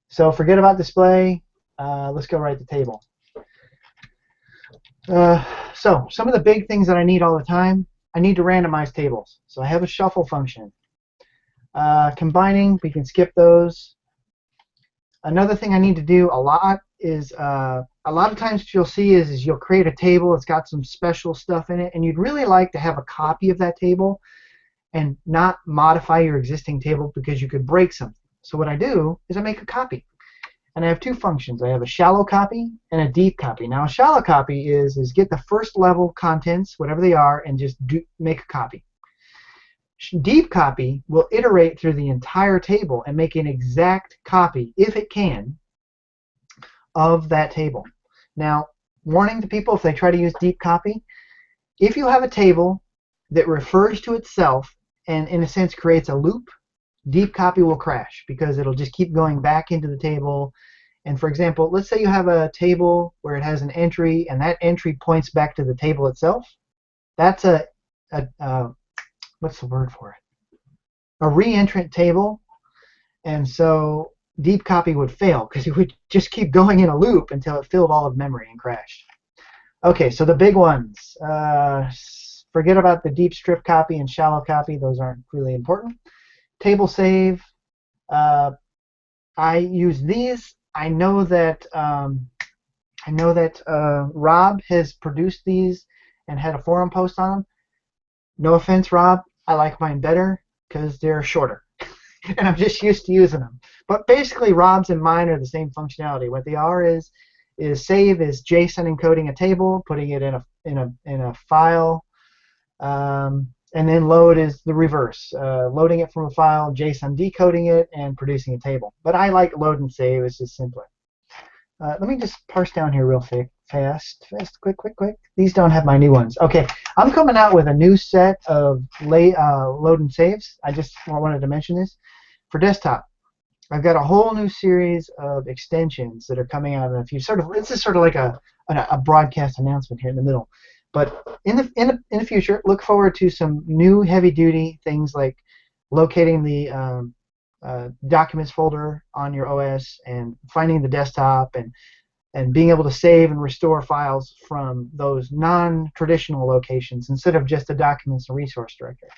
So forget about display. Let's go right to table. So some of the big things that I need all the time, I need to randomize tables. So I have a shuffle function. Combining, we can skip those. Another thing I need to do a lot is, a lot of times what you'll see is you'll create a table, it's got some special stuff in it, and you'd really like to have a copy of that table and not modify your existing table because you could break something. So what I do is I make a copy. And I have two functions. I have a shallow copy and a deep copy. Now a shallow copy is get the first level contents, whatever they are, and just make a copy. Deep copy will iterate through the entire table and make an exact copy, if it can, of that table. Now, warning to people if they try to use deep copy, if you have a table that refers to itself and in a sense creates a loop, deep copy will crash because it'll just keep going back into the table. And for example, let's say you have a table where it has an entry and that entry points back to the table itself. That's what's the word for it? A reentrant table. And so deep copy would fail because it would just keep going in a loop until it filled all of memory and crashed. Okay, so the big ones. Forget about the deep strip copy and shallow copy. Those aren't really important. Table save. I use these. I know that Rob has produced these and had a forum post on them. No offense, Rob. I like mine better because they're shorter, and I'm just used to using them. But basically, Rob's and mine are the same functionality. What they are is save is JSON encoding a table, putting it in a file. And then load is the reverse, loading it from a file, JSON decoding it, and producing a table. But I like load and save, it's just simpler. Let me just parse down here real fast, quick. These don't have my new ones. Okay, I'm coming out with a new set of load and saves. I just wanted to mention this. For desktop, I've got a whole new series of extensions that are coming out in a few. This is sort of like a broadcast announcement here in the middle. But in the future, look forward to some new heavy-duty things like locating the documents folder on your OS and finding the desktop and being able to save and restore files from those non-traditional locations instead of just the documents and resource directory.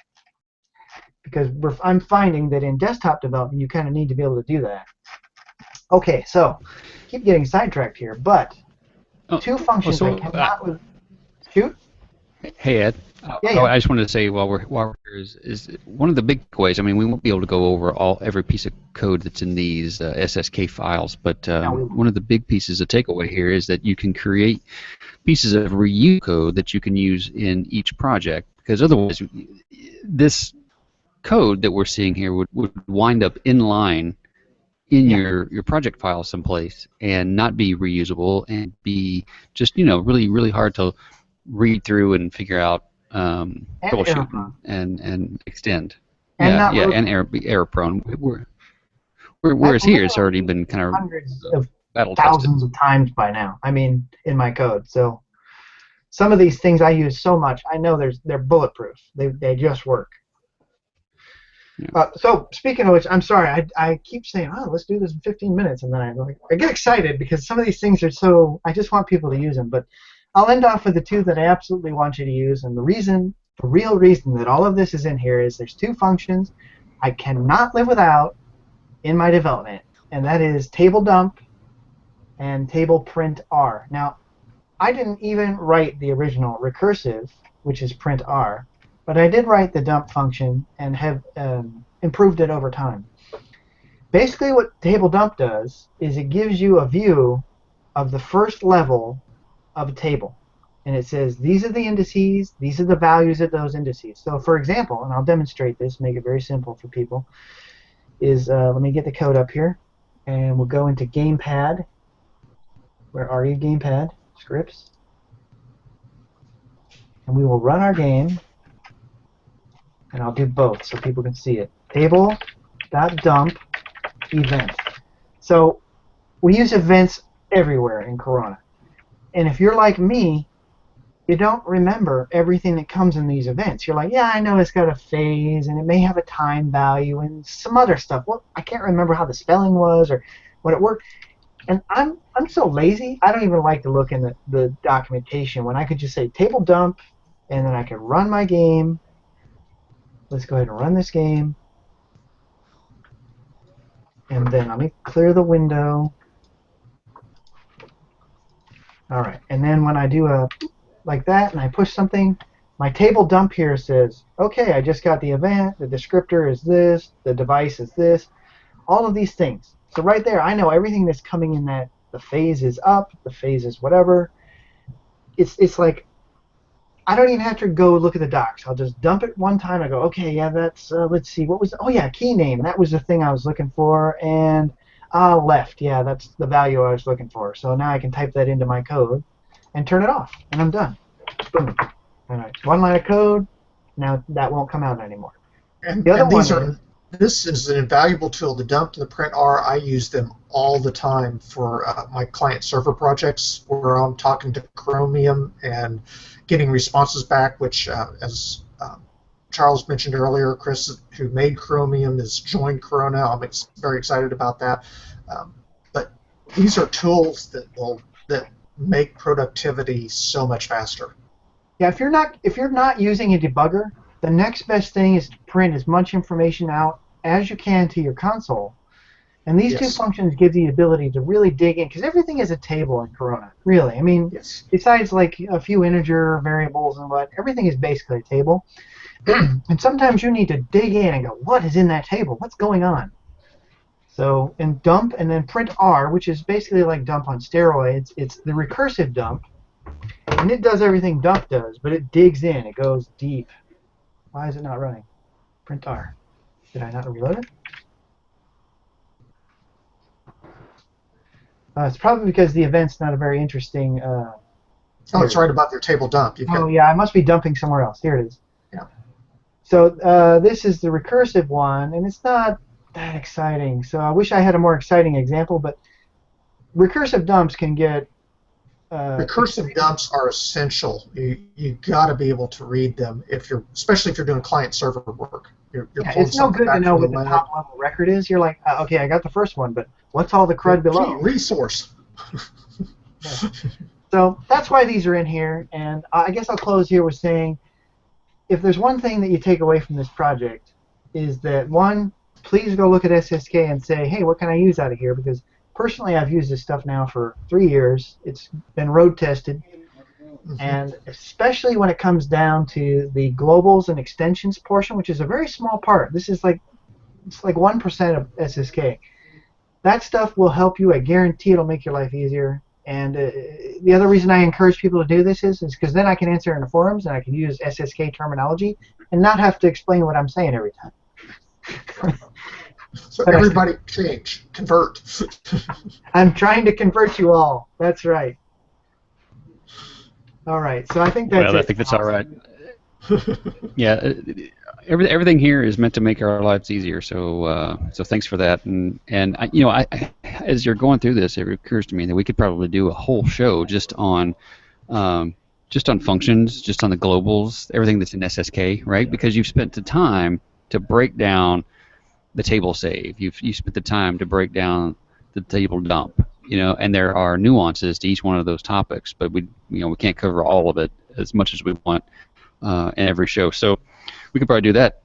Because I'm finding that in desktop development, you kind of need to be able to do that. Okay, so keep getting sidetracked here, but two functions I cannot... Shoot? Hey Ed, Yeah, yeah. I just wanted to say while we're here is one of the big ways. I mean, we won't be able to go over every piece of code that's in these SSK files, but No, we one of the big pieces of takeaway here is that you can create pieces of reuse code that you can use in each project. Because otherwise, this code that we're seeing here would wind up in line in yeah. your project file someplace and not be reusable and be just really hard to read through and figure out, And error troubleshoot prone. and extend. And Yeah, not yeah, and rotate. error prone. I've Whereas here it's already literally been kind of hundreds of battle tested. thousands of times by now. I mean, in my code. So some of these things I use so much, I know they're bulletproof. They just work. Yeah. So speaking of which, I'm sorry. I keep saying, oh, let's do this in 15 minutes, and then I get excited because some of these things are so. I just want people to use them. But I'll end off with the two that I absolutely want you to use, and the real reason that all of this is in here is there's two functions I cannot live without in my development, and that is TableDump and TablePrintR. Now, I didn't even write the original recursive, which is printr, but I did write the dump function and have improved it over time. Basically, what TableDump does is it gives you a view of the first level of a table. And it says, these are the indices, these are the values of those indices. So, for example, and I'll demonstrate this, make it very simple for people, is let me get the code up here, and we'll go into Gamepad. Where are you, Gamepad? Scripts. And we will run our game, and I'll do both so people can see it. Table.dump event. So we use events everywhere in Corona. And if you're like me, you don't remember everything that comes in these events. You're like, yeah, I know it's got a phase, and it may have a time value, and some other stuff. Well, I can't remember how the spelling was or what it worked. And I'm so lazy, I don't even like to look in the documentation when I could just say table dump, and then I could run my game. Let's go ahead and run this game. And then let me clear the window. All right. And then when I do like that and I push something, my table dump here says, okay, I just got the event, the descriptor is this, the device is this, all of these things. So right there, I know everything that's coming in that the phase is up, the phase is whatever. It's like I don't even have to go look at the docs. I'll just dump it one time. I go, okay, yeah, that's, let's see, what was, oh yeah, key name. That was the thing I was looking for. And left, yeah, that's the value I was looking for. So now I can type that into my code and turn it off, and I'm done. Boom. All right, one line of code. Now that won't come out anymore. And, The other and these one are is, this is an invaluable tool. The dump and the print R, I use them all the time for my client server projects where I'm talking to Chromium and getting responses back, which as Charles mentioned earlier, Chris, who made Chromium, has joined Corona. I'm very excited about that. But these are tools that make productivity so much faster. yeah, if you're not using a debugger, the next best thing is to print as much information out as you can to your console. And these two Yes. functions give the ability to really dig in, because everything is a table in Corona, really. I mean, Yes. besides like a few integer variables and what, everything is basically a table. And sometimes you need to dig in and go, what is in that table? What's going on? So, in dump and then print R, which is basically like dump on steroids, it's the recursive dump. And it does everything dump does, but it digs in, it goes deep. Why is it not running? Print R. Did I not reload it? It's probably because the event's not a very interesting. Oh, it's right above your table dump. Oh yeah, I must be dumping somewhere else. Here it is. Yeah. So this is the recursive one, and it's not that exciting. So I wish I had a more exciting example, but recursive dumps can get. Recursive dumps are essential. You got to be able to read them especially if you're doing client server work. You're Yeah, pulling it's no something good to back know from what the top level record is. You're like, okay, I got the first one, but what's all the crud below? Key resource. Yeah. So that's why these are in here, and I guess I'll close here with saying, if there's one thing that you take away from this project, is that one, please go look at SSK and say, hey, what can I use out of here? Because personally, I've used this stuff now for 3 years. It's been road tested, And especially when it comes down to the globals and extensions portion, which is a very small part. This is like, it's like 1% of SSK. That stuff will help you. I guarantee it'll make your life easier. And the other reason I encourage people to do this is because then I can answer in the forums and I can use SSK terminology and not have to explain what I'm saying every time. So everybody change, convert. I'm trying to convert you all. That's right. All right. So I think that's Well, I think that's all right. Yeah, everything here is meant to make our lives easier. So, so thanks for that. And as you're going through this, it occurs to me that we could probably do a whole show just on functions, just on the globals, everything that's in SSK, right? Because you've spent the time to break down the table save. You spent the time to break down the table dump. And there are nuances to each one of those topics, but we can't cover all of it as much as we want in every show. So we could probably do that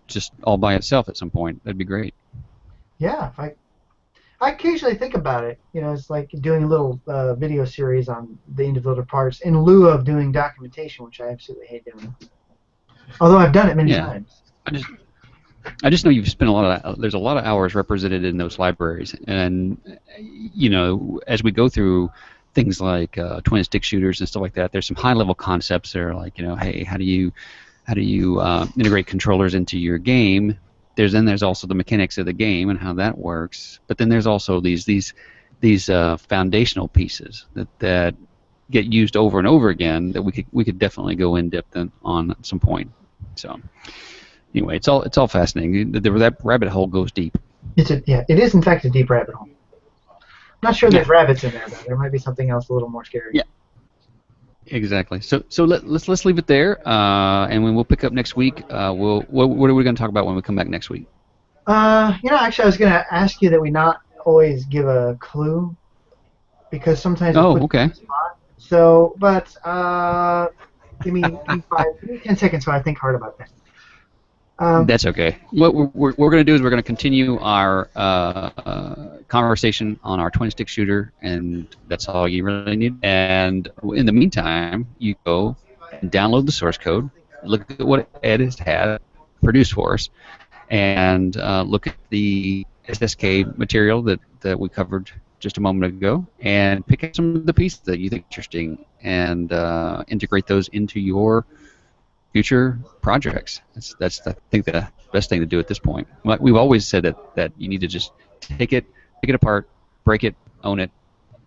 just all by itself at some point. That'd be great. Yeah, I occasionally think about it. It's like doing a little video series on the individual parts in lieu of doing documentation, which I absolutely hate doing. Although I've done it many times. I just know you've spent there's a lot of hours represented in those libraries, and as we go through things like twin stick shooters and stuff like that, there's some high level concepts that are like, hey, how do you integrate controllers into your game? There's also the mechanics of the game and how that works, but then there's also these foundational pieces that get used over and over again that we could definitely go in depth on at some point. So anyway, it's all fascinating. That rabbit hole goes deep. It is in fact a deep rabbit hole. I'm not sure there's rabbits in there though. There might be something else a little more scary. Yeah. Exactly. So let's leave it there, and when we'll pick up next week, what are we going to talk about when we come back next week? Actually, I was going to ask you that we not always give a clue, because sometimes. Oh, okay. So, but give me 10 seconds while I think hard about that. That's okay. What we're going to do is we're going to continue our conversation on our twin stick shooter, and that's all you really need. And in the meantime, you go and download the source code, look at what Ed has had produced for us, and look at the SSK material that we covered just a moment ago, and pick up some of the pieces that you think are interesting, and integrate those into your future projects. That's I think the best thing to do at this point. We've always said that you need to just take it apart, break it, own it,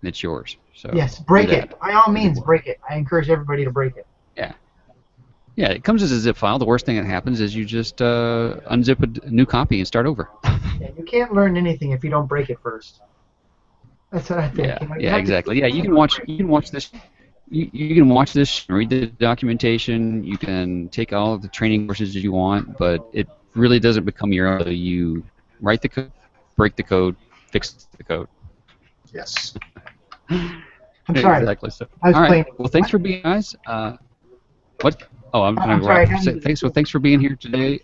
and it's yours. So yes, break it. By all means, break it. I encourage everybody to break it. Yeah, it comes as a zip file. The worst thing that happens is you just unzip a new copy and start over. Yeah, you can't learn anything if you don't break it first. That's what I think. Yeah, exactly. Yeah, you can watch this. You can watch this, read the documentation, you can take all of the training courses you want, but it really doesn't become your own. You write the code, break the code, fix the code. Yes. I'm sorry. Exactly. So, all right. Well, thanks for being guys. What? Oh, I'm going to wrap. Thanks for being here today.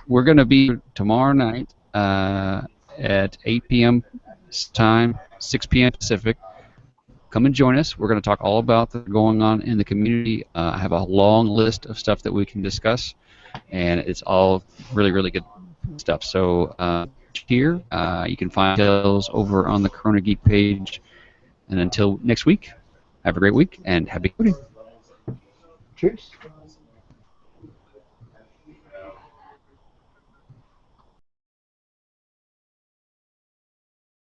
We're going to be tomorrow night at 8 p.m. time, 6 p.m. Pacific. Come and join us. We're going to talk all about what's going on in the community. I have a long list of stuff that we can discuss, and it's all really, really good stuff. So here, you can find details over on the Corona Geek page. And until next week, have a great week and happy coding. Cheers.